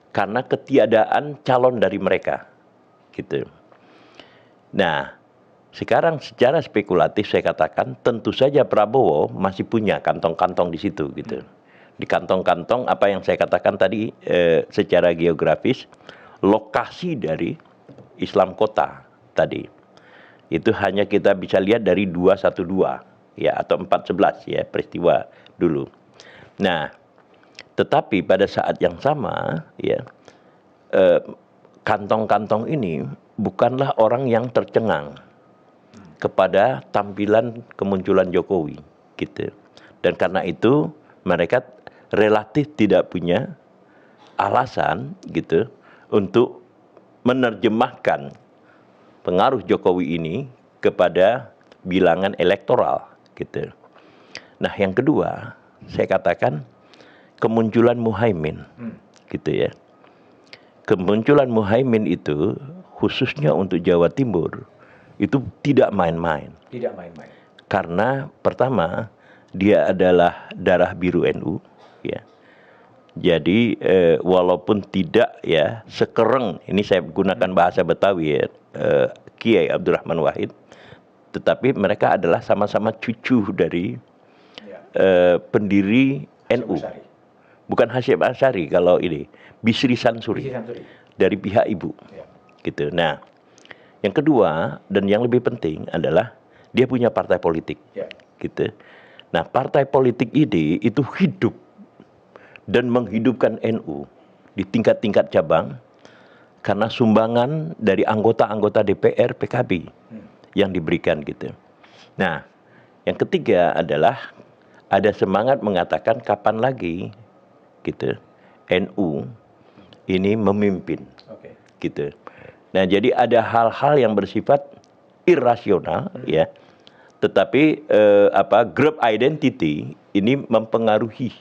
karena ketiadaan calon dari mereka gitu. Nah, sekarang secara spekulatif saya katakan tentu saja Prabowo masih punya kantong-kantong di situ gitu. Di kantong-kantong apa yang saya katakan tadi secara geografis lokasi dari Islam kota tadi. Itu hanya kita bisa lihat dari 212 ya atau 411 ya peristiwa dulu. Nah, tetapi pada saat yang sama ya kantong-kantong ini bukanlah orang yang tercengang kepada tampilan kemunculan Jokowi gitu. Dan karena itu mereka relatif tidak punya alasan gitu untuk menerjemahkan pengaruh Jokowi ini kepada bilangan elektoral gitu. Nah, yang kedua, saya katakan kemunculan Muhaimin gitu ya. Kemunculan Muhaimin itu khususnya untuk Jawa Timur itu tidak main-main. Tidak main-main. Karena pertama, dia adalah darah biru NU ya. Jadi walaupun tidak ya sekereng, ini saya gunakan bahasa Betawi ya, Kiai Abdurrahman Wahid, tetapi mereka adalah sama-sama cucu dari pendiri NU. Bukan Hasyim Asy'ari kalau ini, Bisri Sansuri dari pihak ibu. Gitu. Nah, yang kedua dan yang lebih penting adalah dia punya partai politik. Gitu. Nah, partai politik ini itu hidup dan menghidupkan NU di tingkat-tingkat cabang karena sumbangan dari anggota-anggota DPR PKB yang diberikan gitu. Nah, yang ketiga adalah ada semangat mengatakan kapan lagi gitu NU ini memimpin gitu. Nah, jadi ada hal-hal yang bersifat irasional ya. Tetapi group identity ini mempengaruhi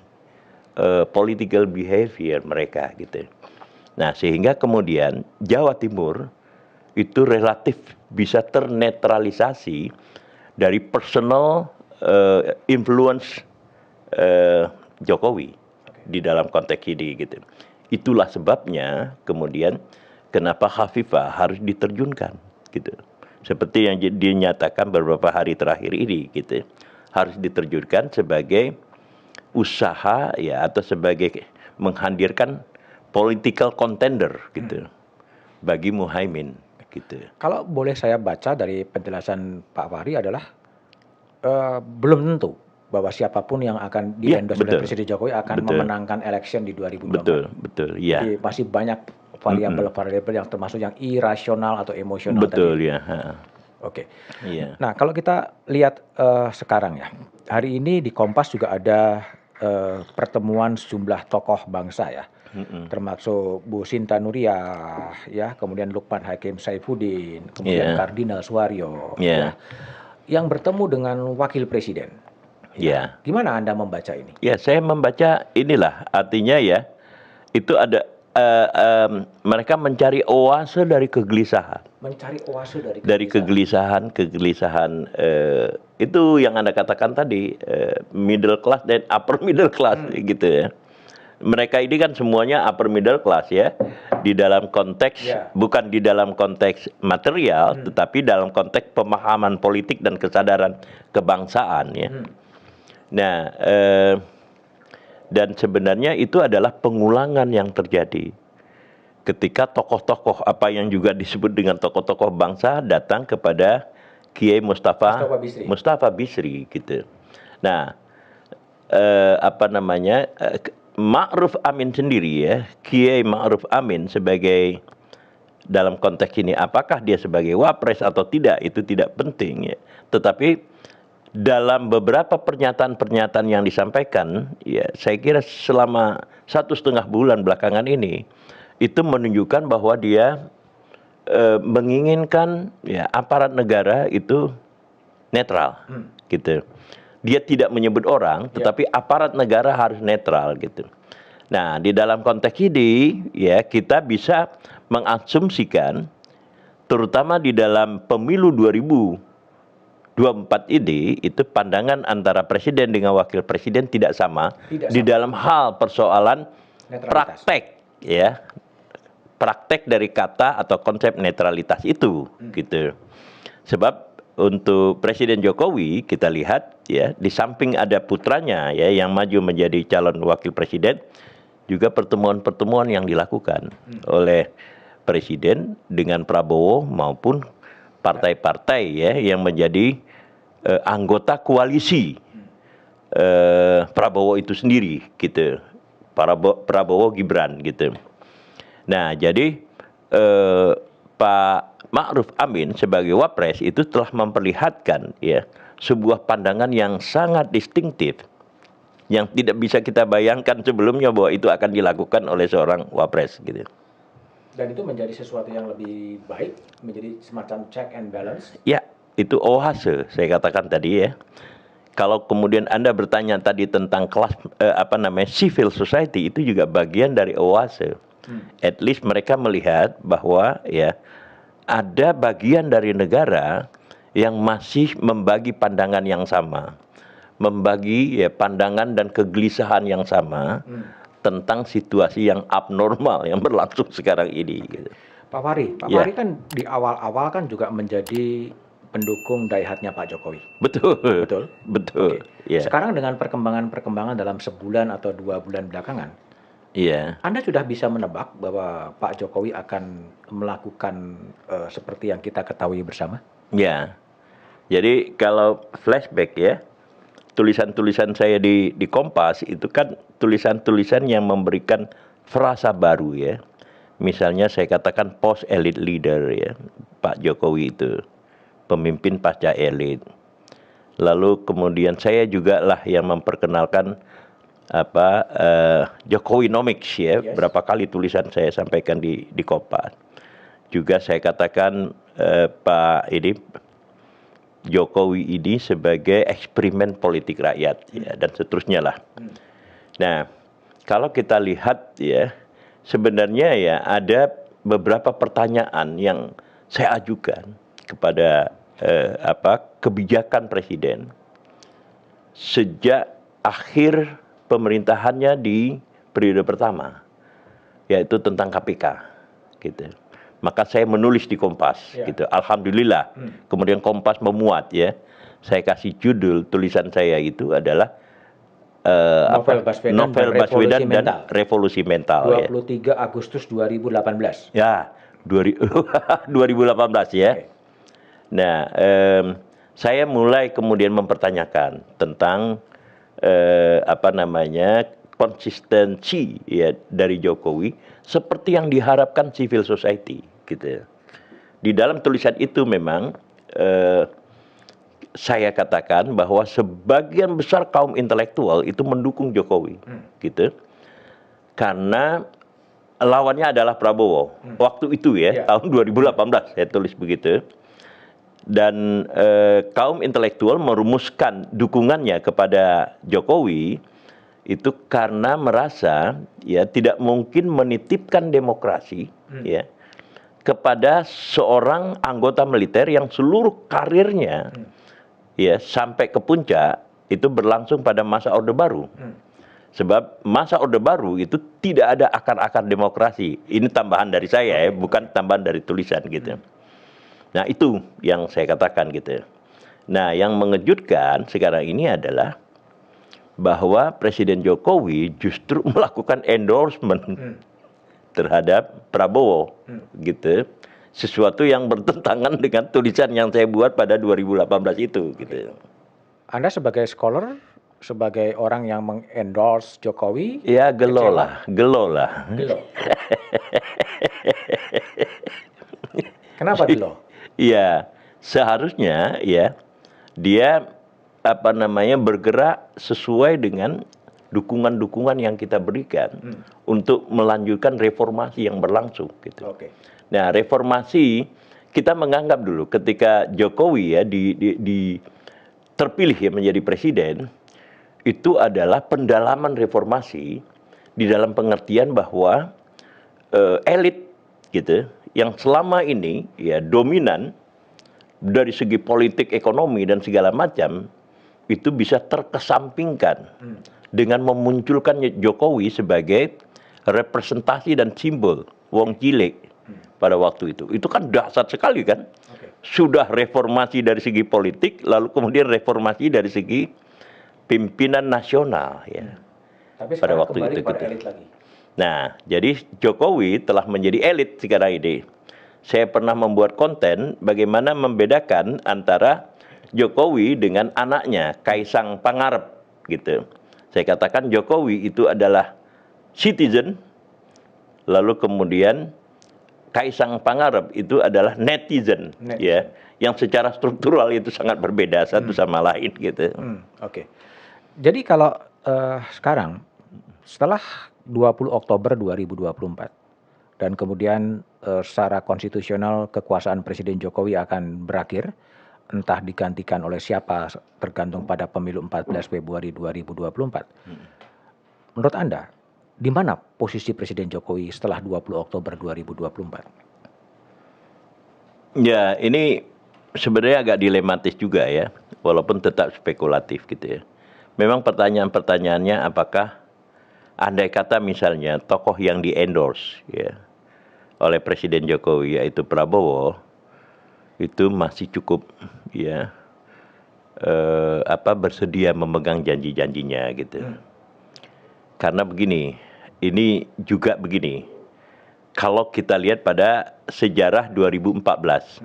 political behavior mereka gitu. Nah, sehingga kemudian Jawa Timur itu relatif bisa ternetralisasi dari personal influence Jokowi di dalam konteks ini gitu. Itulah sebabnya kemudian kenapa Khafifah harus diterjunkan gitu. Seperti yang dinyatakan beberapa hari terakhir ini gitu. Harus diterjunkan sebagai usaha ya atau sebagai menghadirkan political contender gitu bagi Muhaimin gitu. Kalau boleh saya baca dari penjelasan Pak Fahri adalah belum tentu bahwa siapapun yang akan di-endorse oleh Presiden Jokowi akan memenangkan election di 2024. Betul, ya. Jadi masih banyak variabel-variabel yang termasuk yang irasional atau emosional tadi. Betul ya. Oke. Iya. Nah, kalau kita lihat sekarang ya, hari ini di Kompas juga ada pertemuan sejumlah tokoh bangsa ya, termasuk Bu Sinta Nuriyah, ya, kemudian Lukman Hakim Saifuddin, kemudian Kardinal Suaryo, ya, yang bertemu dengan Wakil Presiden. Ya. Gimana Anda membaca ini? Ya, saya membaca inilah artinya ya, itu ada mereka mencari oase dari kegelisahan. Mencari oase dari kegelisahan itu yang Anda katakan tadi middle class dan upper middle class gitu ya. Mereka ini kan semuanya upper middle class ya, di dalam konteks bukan di dalam konteks material, tetapi dalam konteks pemahaman politik dan kesadaran kebangsaan ya. Nah, dan sebenarnya itu adalah pengulangan yang terjadi ketika tokoh-tokoh apa yang juga disebut dengan tokoh-tokoh bangsa datang kepada Kiai Mustafa Bisri gitu. Nah, Ma'ruf Amin sendiri ya, Kiai Ma'ruf Amin sebagai dalam konteks ini apakah dia sebagai wapres atau tidak itu tidak penting ya. Tetapi dalam beberapa pernyataan-pernyataan yang disampaikan, ya saya kira selama 1,5 bulan belakangan ini itu menunjukkan bahwa dia menginginkan ya aparat negara itu netral, gitu. Dia tidak menyebut orang, tetapi aparat negara harus netral, gitu. Nah, di dalam konteks ini, ya kita bisa mengasumsikan, terutama di dalam pemilu 2024 ini, itu pandangan antara presiden dengan wakil presiden tidak sama, di dalam hal persoalan praktek, ya. Praktek dari kata atau konsep netralitas itu, gitu. Sebab untuk Presiden Jokowi kita lihat ya, di samping ada putranya ya yang maju menjadi calon wakil presiden, juga pertemuan-pertemuan yang dilakukan oleh Presiden dengan Prabowo maupun partai-partai ya yang menjadi anggota koalisi Prabowo itu sendiri, gitu. Prabowo Gibran, gitu. Nah, jadi Pak Ma'ruf Amin sebagai Wapres itu telah memperlihatkan ya sebuah pandangan yang sangat distintif yang tidak bisa kita bayangkan sebelumnya bahwa itu akan dilakukan oleh seorang Wapres, gitu. Dan itu menjadi sesuatu yang lebih baik, menjadi semacam check and balance. Ya, itu oase saya katakan tadi ya. Kalau kemudian Anda bertanya tadi tentang kelas civil society, itu juga bagian dari oase. At least mereka melihat bahwa ya ada bagian dari negara yang masih membagi pandangan yang sama, membagi ya pandangan dan kegelisahan yang sama tentang situasi yang abnormal yang berlangsung sekarang ini, gitu. Pak Fahri kan di awal-awal kan juga menjadi pendukung daihatnya Pak Jokowi. Betul. Oke. Ya. Sekarang dengan perkembangan dalam sebulan atau 2 bulan belakangan, Anda sudah bisa menebak bahwa Pak Jokowi akan melakukan seperti yang kita ketahui bersama? Ya. Jadi kalau flashback ya, tulisan-tulisan saya di Kompas itu kan tulisan-tulisan yang memberikan frasa baru ya. Misalnya saya katakan post elite leader ya, Pak Jokowi itu pemimpin pasca elit. Lalu kemudian saya juga lah yang memperkenalkan Jokowinomics ya. Berapa kali tulisan saya sampaikan di Kompas. Juga saya katakan Pak Jokowi ini sebagai eksperimen politik rakyat ya, dan seterusnya lah. Nah, kalau kita lihat ya, sebenarnya ya ada beberapa pertanyaan yang saya ajukan kepada kebijakan presiden sejak akhir pemerintahannya di periode pertama, yaitu tentang KPK, gitu. Maka saya menulis di Kompas, gitu. Alhamdulillah, kemudian Kompas memuat ya. Saya kasih judul tulisan saya itu adalah Novel Baswedan dan Revolusi Mental. 23 Agustus 2018. Ya, 2018 ya. Okay. Nah, saya mulai kemudian mempertanyakan tentang konsistensi ya dari Jokowi seperti yang diharapkan civil society, gitu. Di dalam tulisan itu memang saya katakan bahwa sebagian besar kaum intelektual itu mendukung Jokowi, gitu. Karena lawannya adalah Prabowo. Waktu itu ya, tahun 2018 saya tulis begitu. Dan kaum intelektual merumuskan dukungannya kepada Jokowi itu karena merasa ya tidak mungkin menitipkan demokrasi ya kepada seorang anggota militer yang seluruh karirnya ya sampai ke puncak itu berlangsung pada masa Orde Baru. Sebab masa Orde Baru itu tidak ada akar-akar demokrasi. Ini tambahan dari saya ya, bukan tambahan dari tulisan, gitu. Nah, itu yang saya katakan, gitu. Nah, yang mengejutkan sekarang ini adalah bahwa Presiden Jokowi justru melakukan endorsement terhadap Prabowo, gitu. Sesuatu yang bertentangan dengan tulisan yang saya buat pada 2018 itu, gitu. Anda sebagai scholar, sebagai orang yang mengendorse Jokowi, ya gelo lah. Gelo. Kenapa gelo? Ya, seharusnya ya dia bergerak sesuai dengan dukungan-dukungan yang kita berikan untuk melanjutkan reformasi yang berlangsung gitu. Oke. Nah, reformasi kita menganggap dulu ketika Jokowi ya terpilih ya menjadi presiden, itu adalah pendalaman reformasi di dalam pengertian bahwa elit gitu yang selama ini ya dominan dari segi politik, ekonomi dan segala macam itu bisa terkesampingkan dengan memunculkan Jokowi sebagai representasi dan simbol wong cilik pada waktu itu. Itu kan dahsyat sekali kan. Sudah reformasi dari segi politik, lalu kemudian reformasi dari segi pimpinan nasional ya. Tapi Pada sekarang waktu kembali itu kepada gitu. elit lagi. Nah, jadi Jokowi telah menjadi elit sekarang ini. Saya pernah membuat konten bagaimana membedakan antara Jokowi dengan anaknya Kaisang Pangarep gitu. Saya katakan Jokowi itu adalah citizen, lalu kemudian Kaisang Pangarep itu adalah netizen, ya, yang secara struktural itu sangat berbeda satu sama lain gitu. Oke. Jadi kalau sekarang setelah 20 Oktober 2024 dan kemudian secara konstitusional kekuasaan Presiden Jokowi akan berakhir, entah digantikan oleh siapa tergantung pada pemilu 14 Februari 2024. Menurut Anda, di mana posisi Presiden Jokowi setelah 20 Oktober 2024? Ya, ini sebenarnya agak dilematis juga ya, walaupun tetap spekulatif gitu ya. Memang pertanyaan-pertanyaannya apakah andai kata misalnya tokoh yang di-endorse ya oleh Presiden Jokowi yaitu Prabowo itu masih cukup ya bersedia memegang janji-janjinya gitu. Karena begini, ini juga begini. Kalau kita lihat pada sejarah 2014,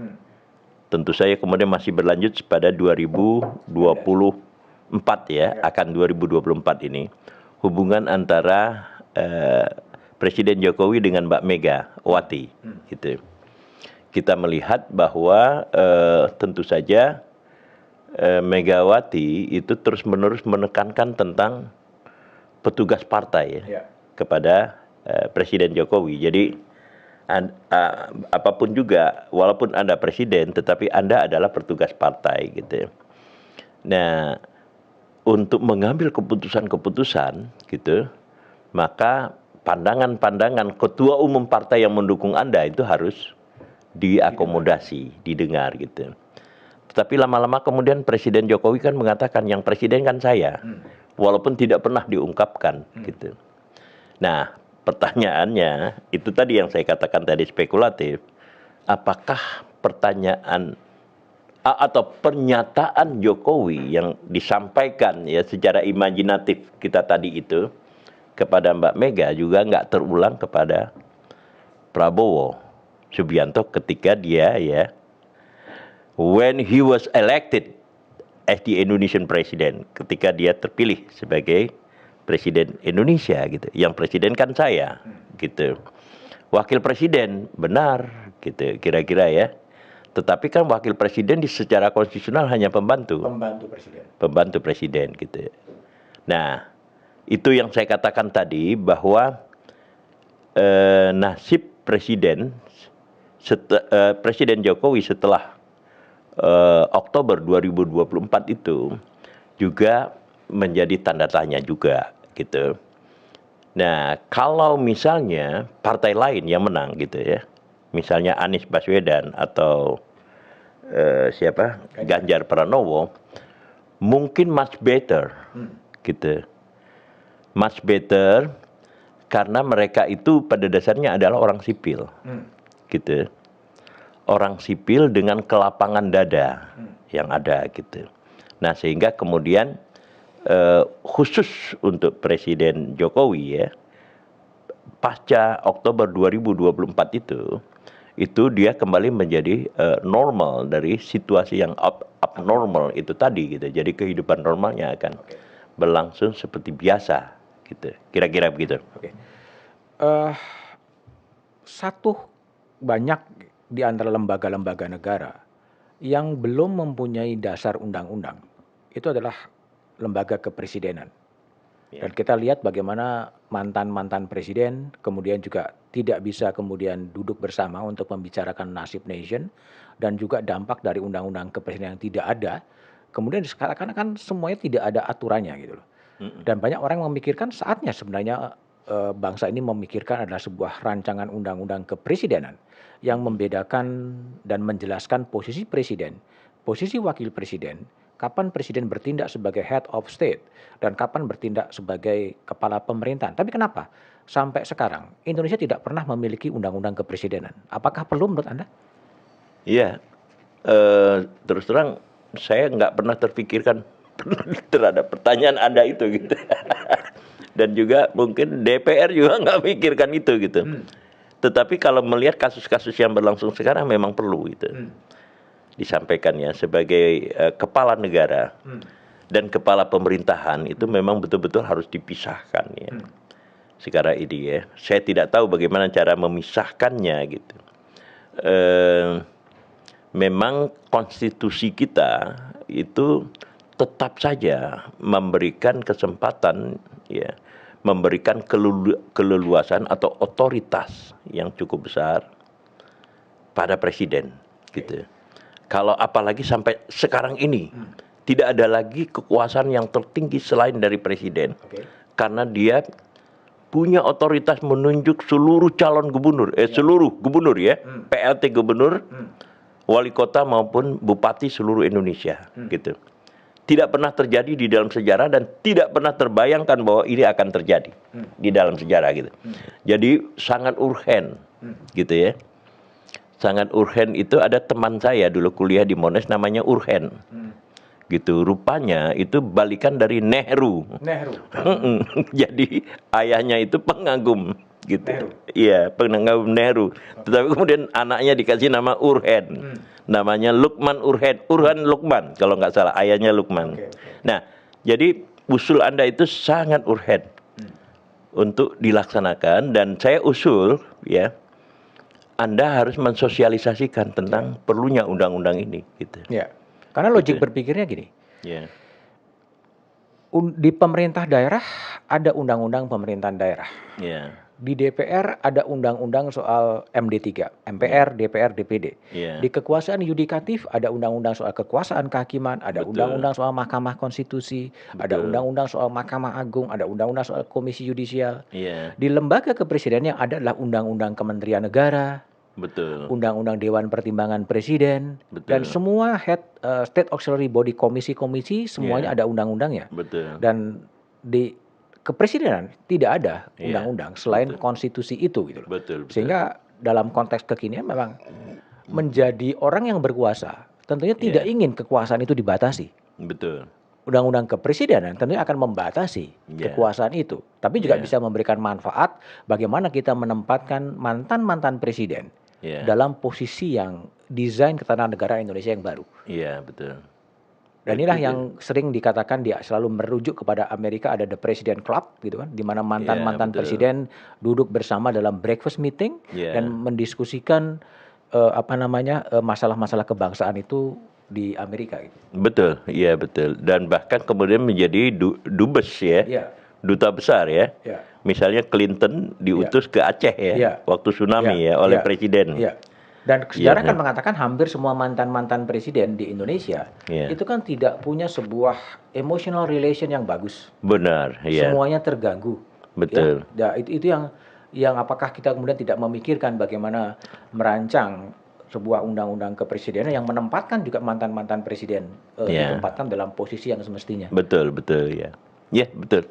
tentu saja kemudian masih berlanjut pada 2024 ya, akan 2024 ini. Hubungan antara Presiden Jokowi dengan Mbak Megawati gitu. Kita melihat bahwa tentu saja Megawati itu terus-menerus menekankan tentang petugas partai ya, kepada Presiden Jokowi. Jadi apapun juga, walaupun Anda presiden, tetapi Anda adalah petugas partai gitu. Nah, untuk mengambil keputusan-keputusan gitu, maka pandangan-pandangan ketua umum partai yang mendukung Anda itu harus diakomodasi, didengar gitu. Tetapi lama-lama kemudian Presiden Jokowi kan mengatakan yang presiden kan saya, walaupun tidak pernah diungkapkan gitu. Nah, pertanyaannya itu tadi yang saya katakan tadi spekulatif. Apakah pertanyaan atau pernyataan Jokowi yang disampaikan ya secara imajinatif kita tadi itu kepada Mbak Mega juga nggak terulang kepada Prabowo Subianto ketika dia ya when he was elected as the Indonesian President, ketika dia terpilih sebagai Presiden Indonesia gitu. Yang presiden kan saya gitu. Wakil presiden benar gitu kira-kira ya. Tetapi kan wakil presiden secara konstitusional hanya pembantu. Pembantu presiden gitu. Nah, itu yang saya katakan tadi bahwa nasib Presiden Jokowi setelah Oktober 2024 itu juga menjadi tanda tanya juga gitu. Nah, kalau misalnya partai lain yang menang gitu ya, misalnya Anies Baswedan atau Ganjar Pranowo, mungkin much better gitu. Much better karena mereka itu pada dasarnya adalah orang sipil gitu. Orang sipil dengan kelapangan dada yang ada gitu. Nah, sehingga kemudian khusus untuk Presiden Jokowi ya, pasca Oktober 2024 itu dia kembali menjadi normal dari situasi yang abnormal itu tadi gitu. Jadi kehidupan normalnya akan berlangsung seperti biasa gitu. Kira-kira begitu. Satu banyak di antara lembaga-lembaga negara yang belum mempunyai dasar undang-undang itu adalah lembaga kepresidenan. Dan kita lihat bagaimana mantan-mantan presiden kemudian juga tidak bisa kemudian duduk bersama untuk membicarakan nasib nation dan juga dampak dari undang-undang kepresidenan yang tidak ada. Kemudian sekarang kan semuanya tidak ada aturannya gitu loh. Dan banyak orang memikirkan saatnya sebenarnya bangsa ini memikirkan adalah sebuah rancangan undang-undang kepresidenan yang membedakan dan menjelaskan posisi presiden, posisi wakil presiden, kapan presiden bertindak sebagai head of state dan kapan bertindak sebagai kepala pemerintahan. Tapi kenapa sampai sekarang Indonesia tidak pernah memiliki undang-undang kepresidenan? Apakah perlu menurut Anda? Iya, terus terang saya nggak pernah terpikirkan terhadap pertanyaan Anda itu gitu. Dan juga mungkin DPR juga nggak pikirkan itu gitu. Tetapi kalau melihat kasus-kasus yang berlangsung sekarang memang perlu gitu. Disampaikan ya sebagai kepala negara dan kepala pemerintahan itu memang betul-betul harus dipisahkan ya. Sekarang ini ya, saya tidak tahu bagaimana cara memisahkannya gitu. Memang konstitusi kita itu tetap saja memberikan kesempatan ya, memberikan keleluasan atau otoritas yang cukup besar pada presiden gitu. Kalau apalagi sampai sekarang ini tidak ada lagi kekuasaan yang tertinggi selain dari presiden, karena dia punya otoritas menunjuk seluruh calon gubernur, seluruh gubernur ya, PLT gubernur, wali kota maupun bupati seluruh Indonesia, gitu. Tidak pernah terjadi di dalam sejarah dan tidak pernah terbayangkan bahwa ini akan terjadi di dalam sejarah, gitu. Jadi sangat urgen, gitu ya. Sangat urgen itu ada teman saya dulu kuliah di Monash namanya Urgen. Gitu, rupanya itu balikan dari Nehru. Jadi ayahnya itu pengagum gitu. Iya, pengagum Nehru. Tetapi kemudian anaknya dikasih nama Urgen. Namanya Lukman Urgen, Urgen Lukman kalau nggak salah, ayahnya Lukman. Nah, jadi usul Anda itu sangat urgen untuk dilaksanakan dan saya usul ya Anda harus mensosialisasikan tentang perlunya undang-undang ini gitu. Ya. Karena logik berpikirnya gini. Ya. Di pemerintah daerah ada undang-undang pemerintahan daerah. Ya. Di DPR ada undang-undang soal MD3, MPR, DPR, DPD. Ya. Di kekuasaan yudikatif ada undang-undang soal kekuasaan kehakiman, ada undang-undang soal Mahkamah Konstitusi, ada undang-undang soal Mahkamah Agung, ada undang-undang soal Komisi Yudisial. Ya. Di lembaga kepresidenan yang ada adalah undang-undang Kementerian Negara, Betul. undang-undang Dewan Pertimbangan Presiden, Betul. dan semua state auxiliary body komisi-komisi semuanya ada undang-undangnya. Betul. Dan di kepresidenan tidak ada undang-undang selain betul. konstitusi itu gitu loh. Betul. Sehingga dalam konteks kekinian memang menjadi orang yang berkuasa tentunya tidak ingin kekuasaan itu dibatasi. Betul. Undang-undang kepresidenan tentunya akan membatasi kekuasaan itu, tapi juga bisa memberikan manfaat bagaimana kita menempatkan mantan-mantan presiden dalam posisi yang desain ketatanegaraan Indonesia yang baru. Iya, betul. Dan inilah yang sering dikatakan dia selalu merujuk kepada Amerika ada the President Club gitu kan, di mana mantan-mantan presiden duduk bersama dalam breakfast meeting dan mendiskusikan masalah-masalah kebangsaan itu di Amerika gitu. Betul, iya betul. Dan bahkan kemudian menjadi dubes ya, duta besar ya. Misalnya Clinton diutus ke Aceh ya, waktu tsunami oleh presiden. Dan sejarah kan mengatakan hampir semua mantan-mantan presiden di Indonesia itu kan tidak punya sebuah emotional relation yang bagus. Benar, Semuanya terganggu. Betul. Ya, itu yang apakah kita kemudian tidak memikirkan bagaimana merancang sebuah undang-undang kepresidenan yang menempatkan juga mantan-mantan presiden ditempatkan dalam posisi yang semestinya. Betul ya. Ya, betul.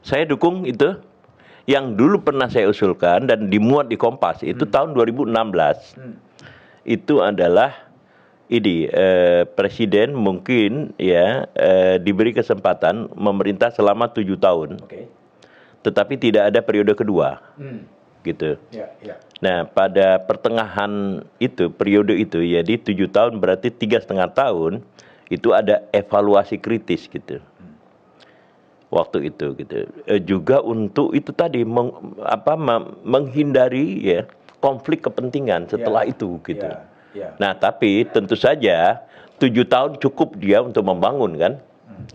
Saya dukung itu. Yang dulu pernah saya usulkan dan dimuat di Kompas itu tahun 2016. Itu adalah presiden mungkin diberi kesempatan memerintah selama 7 tahun. Tetapi tidak ada periode kedua. Gitu. Nah, pada pertengahan itu, periode itu, jadi 7 tahun berarti 3,5 tahun, itu ada evaluasi kritis gitu. Waktu itu gitu. Juga untuk itu tadi menghindari konflik kepentingan setelah itu gitu. Nah, tapi tentu saja 7 tahun cukup dia untuk membangun kan.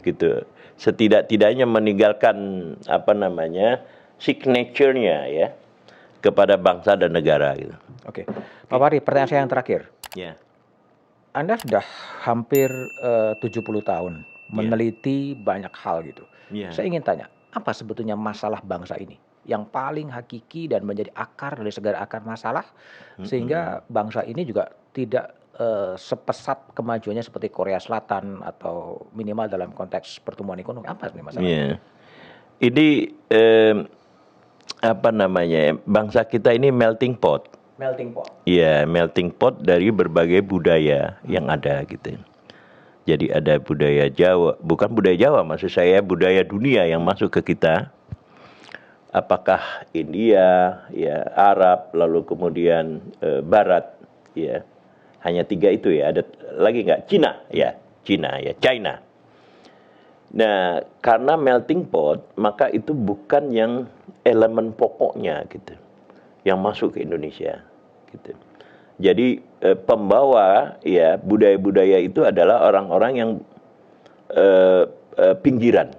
Gitu. setidak-tidaknya meninggalkan apa namanya signature-nya ya kepada bangsa dan negara gitu. Oke, Pak Fahri, pertanyaan saya yang terakhir. Ya. Anda sudah hampir 70 tahun meneliti banyak hal gitu. Ya. Saya ingin tanya, apa sebetulnya masalah bangsa ini yang paling hakiki dan menjadi akar dari segala akar masalah sehingga bangsa ini juga tidak sepesat kemajuannya seperti Korea Selatan atau minimal dalam konteks pertumbuhan ekonomi. Apa sebenarnya masalahnya? Ya. Ini apa namanya? Bangsa kita ini melting pot. Melting pot. Iya, melting pot dari berbagai budaya yang ada gitu. Jadi ada budaya Jawa, bukan budaya Jawa, maksud saya budaya dunia yang masuk ke kita. Apakah India, ya Arab, lalu kemudian Barat, ya hanya 3 itu ya. Ada lagi nggak? Cina, ya Cina, ya China. Nah, karena melting pot, maka itu bukan yang elemen pokoknya gitu, yang masuk ke Indonesia, gitu. Jadi pembawa ya budaya-budaya itu adalah orang-orang yang pinggiran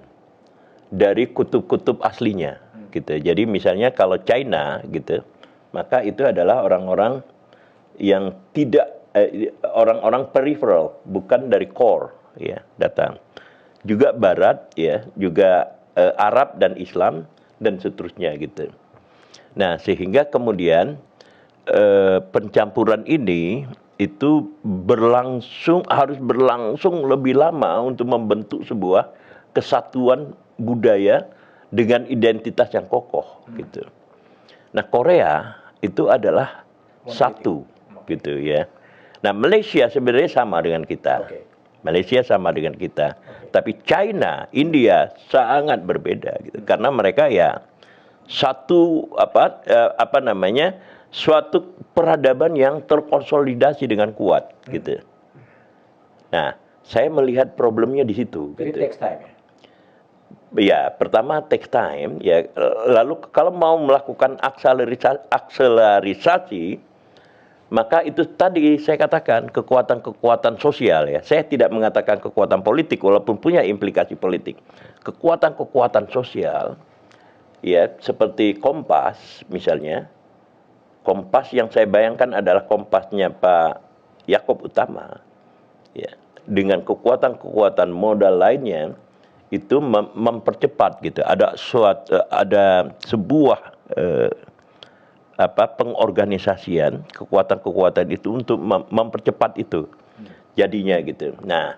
dari kutub-kutub aslinya, gitu. Jadi misalnya kalau China, gitu, maka itu adalah orang-orang yang tidak orang-orang peripheral, bukan dari core, ya datang. Juga Barat, ya, juga Arab dan Islam dan seterusnya, gitu. Nah, sehingga kemudian pencampuran ini itu harus berlangsung lebih lama untuk membentuk sebuah kesatuan budaya dengan identitas yang kokoh, gitu. Nah, Korea itu adalah satu, gitu ya. Nah, Malaysia sebenarnya sama dengan kita. Malaysia sama dengan kita. Tapi China, India sangat berbeda, gitu. Karena mereka ya satu apa namanya? Suatu peradaban yang terkonsolidasi dengan kuat, gitu. Nah, saya melihat problemnya di situ. Jadi gitu. takes time ya? Ya, pertama take time, ya. Lalu kalau mau melakukan akselerisasi, maka itu tadi saya katakan kekuatan-kekuatan sosial ya. Saya tidak mengatakan kekuatan politik walaupun punya implikasi politik. Kekuatan-kekuatan sosial, ya, seperti Kompas misalnya. Kompas yang saya bayangkan adalah kompasnya Pak Yaakob Utama, ya, dengan kekuatan-kekuatan modal lainnya itu mempercepat gitu. Ada sebuah pengorganisasian kekuatan-kekuatan itu untuk mempercepat itu jadinya gitu. Nah,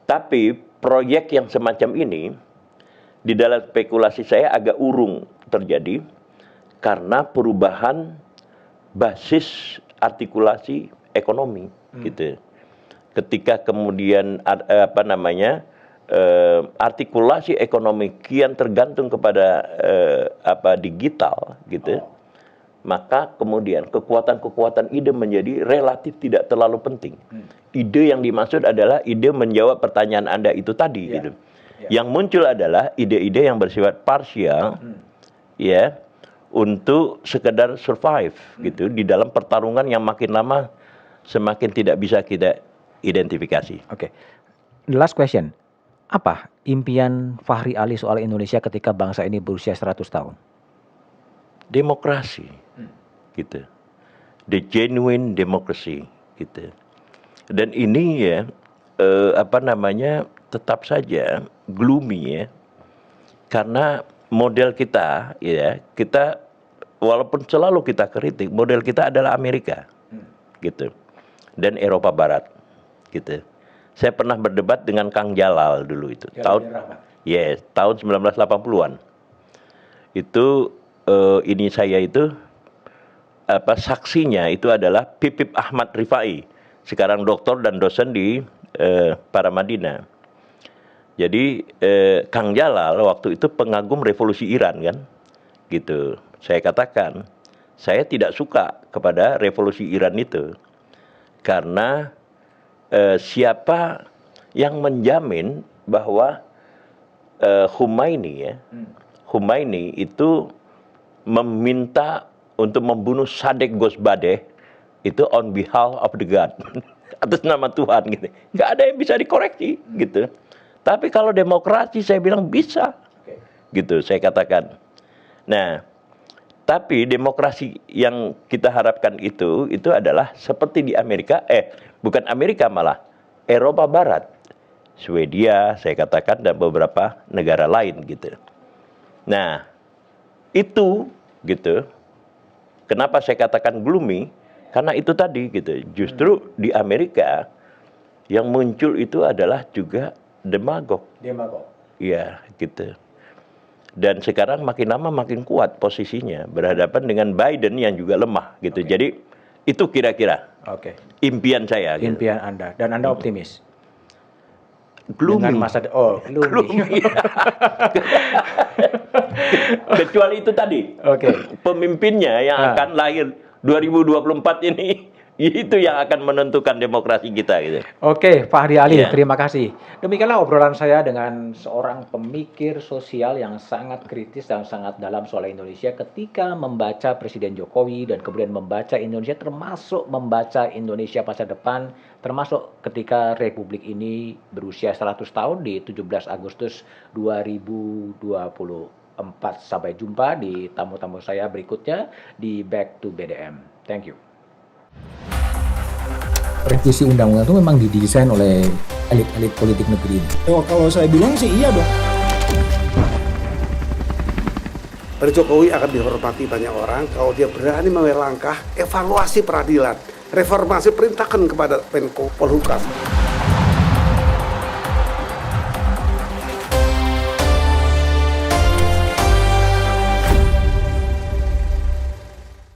tapi proyek yang semacam ini di dalam spekulasi saya agak urung terjadi karena perubahan basis artikulasi ekonomi, gitu. Ketika kemudian artikulasi ekonomi kian tergantung kepada digital, gitu. Maka kemudian kekuatan-kekuatan ide menjadi relatif tidak terlalu penting. Ide yang dimaksud adalah ide menjawab pertanyaan Anda itu tadi, gitu. Yang muncul adalah ide-ide yang bersifat parsial, ya, untuk sekedar survive, gitu, di dalam pertarungan yang makin lama semakin tidak bisa kita identifikasi. Oke. The last question. Apa impian Fahri Ali soal Indonesia ketika bangsa ini berusia 100 tahun? Demokrasi, gitu. The genuine democracy, gitu. Dan ini ya, tetap saja gloomy ya, karena model kita, ya, kita walaupun selalu kita kritik, model kita adalah Amerika, gitu, dan Eropa Barat, gitu. Saya pernah berdebat dengan Kang Jalal dulu itu, tahun 1980-an. Itu saya itu saksinya itu adalah Pipip Ahmad Rifai, sekarang doktor dan dosen di Paramadina. Jadi Kang Jalal waktu itu pengagum revolusi Iran kan, gitu. Saya katakan, saya tidak suka kepada revolusi Iran itu karena siapa yang menjamin bahwa Khomeini itu meminta untuk membunuh Sadek Ghosbadeh itu on behalf of the God, atas nama Tuhan, gitu. Nggak ada yang bisa dikoreksi, gitu. Tapi kalau demokrasi saya bilang bisa. Oke. Gitu saya katakan. Nah, tapi demokrasi yang kita harapkan itu adalah seperti di Amerika, bukan Amerika malah, Eropa Barat. Swedia, saya katakan, dan beberapa negara lain gitu. Nah, itu gitu. Kenapa saya katakan gloomy? Karena itu tadi gitu. Justru di Amerika yang muncul itu adalah juga demagog. Demagog. Iya, gitu. Dan sekarang makin lama makin kuat posisinya berhadapan dengan Biden yang juga lemah gitu. Jadi itu kira-kira Oke. impian saya. Gitu. Impian Anda dan Anda optimis. Gloomy. Dengan masa gloomy. Kecuali itu tadi. Oke. Pemimpinnya yang akan lahir 2024 ini itu yang akan menentukan demokrasi kita gitu. Oke, Fahri Ali, Ya. terima kasih. Demikianlah obrolan saya dengan seorang pemikir sosial yang sangat kritis dan sangat dalam soal Indonesia ketika membaca Presiden Jokowi dan kemudian membaca Indonesia, termasuk membaca Indonesia masa depan, termasuk ketika Republik ini berusia 100 tahun di 17 Agustus 2024. Sampai jumpa di tamu-tamu saya berikutnya di Back to BDM. Thank you. Revisi undang-undang itu memang didesain oleh elit-elit politik negeri ini. Kalau saya bilang sih iya dong. Pak Jokowi akan dihormati banyak orang kalau dia berani mengambil langkah evaluasi peradilan, reformasi perintahkan kepada Menko Polhukam.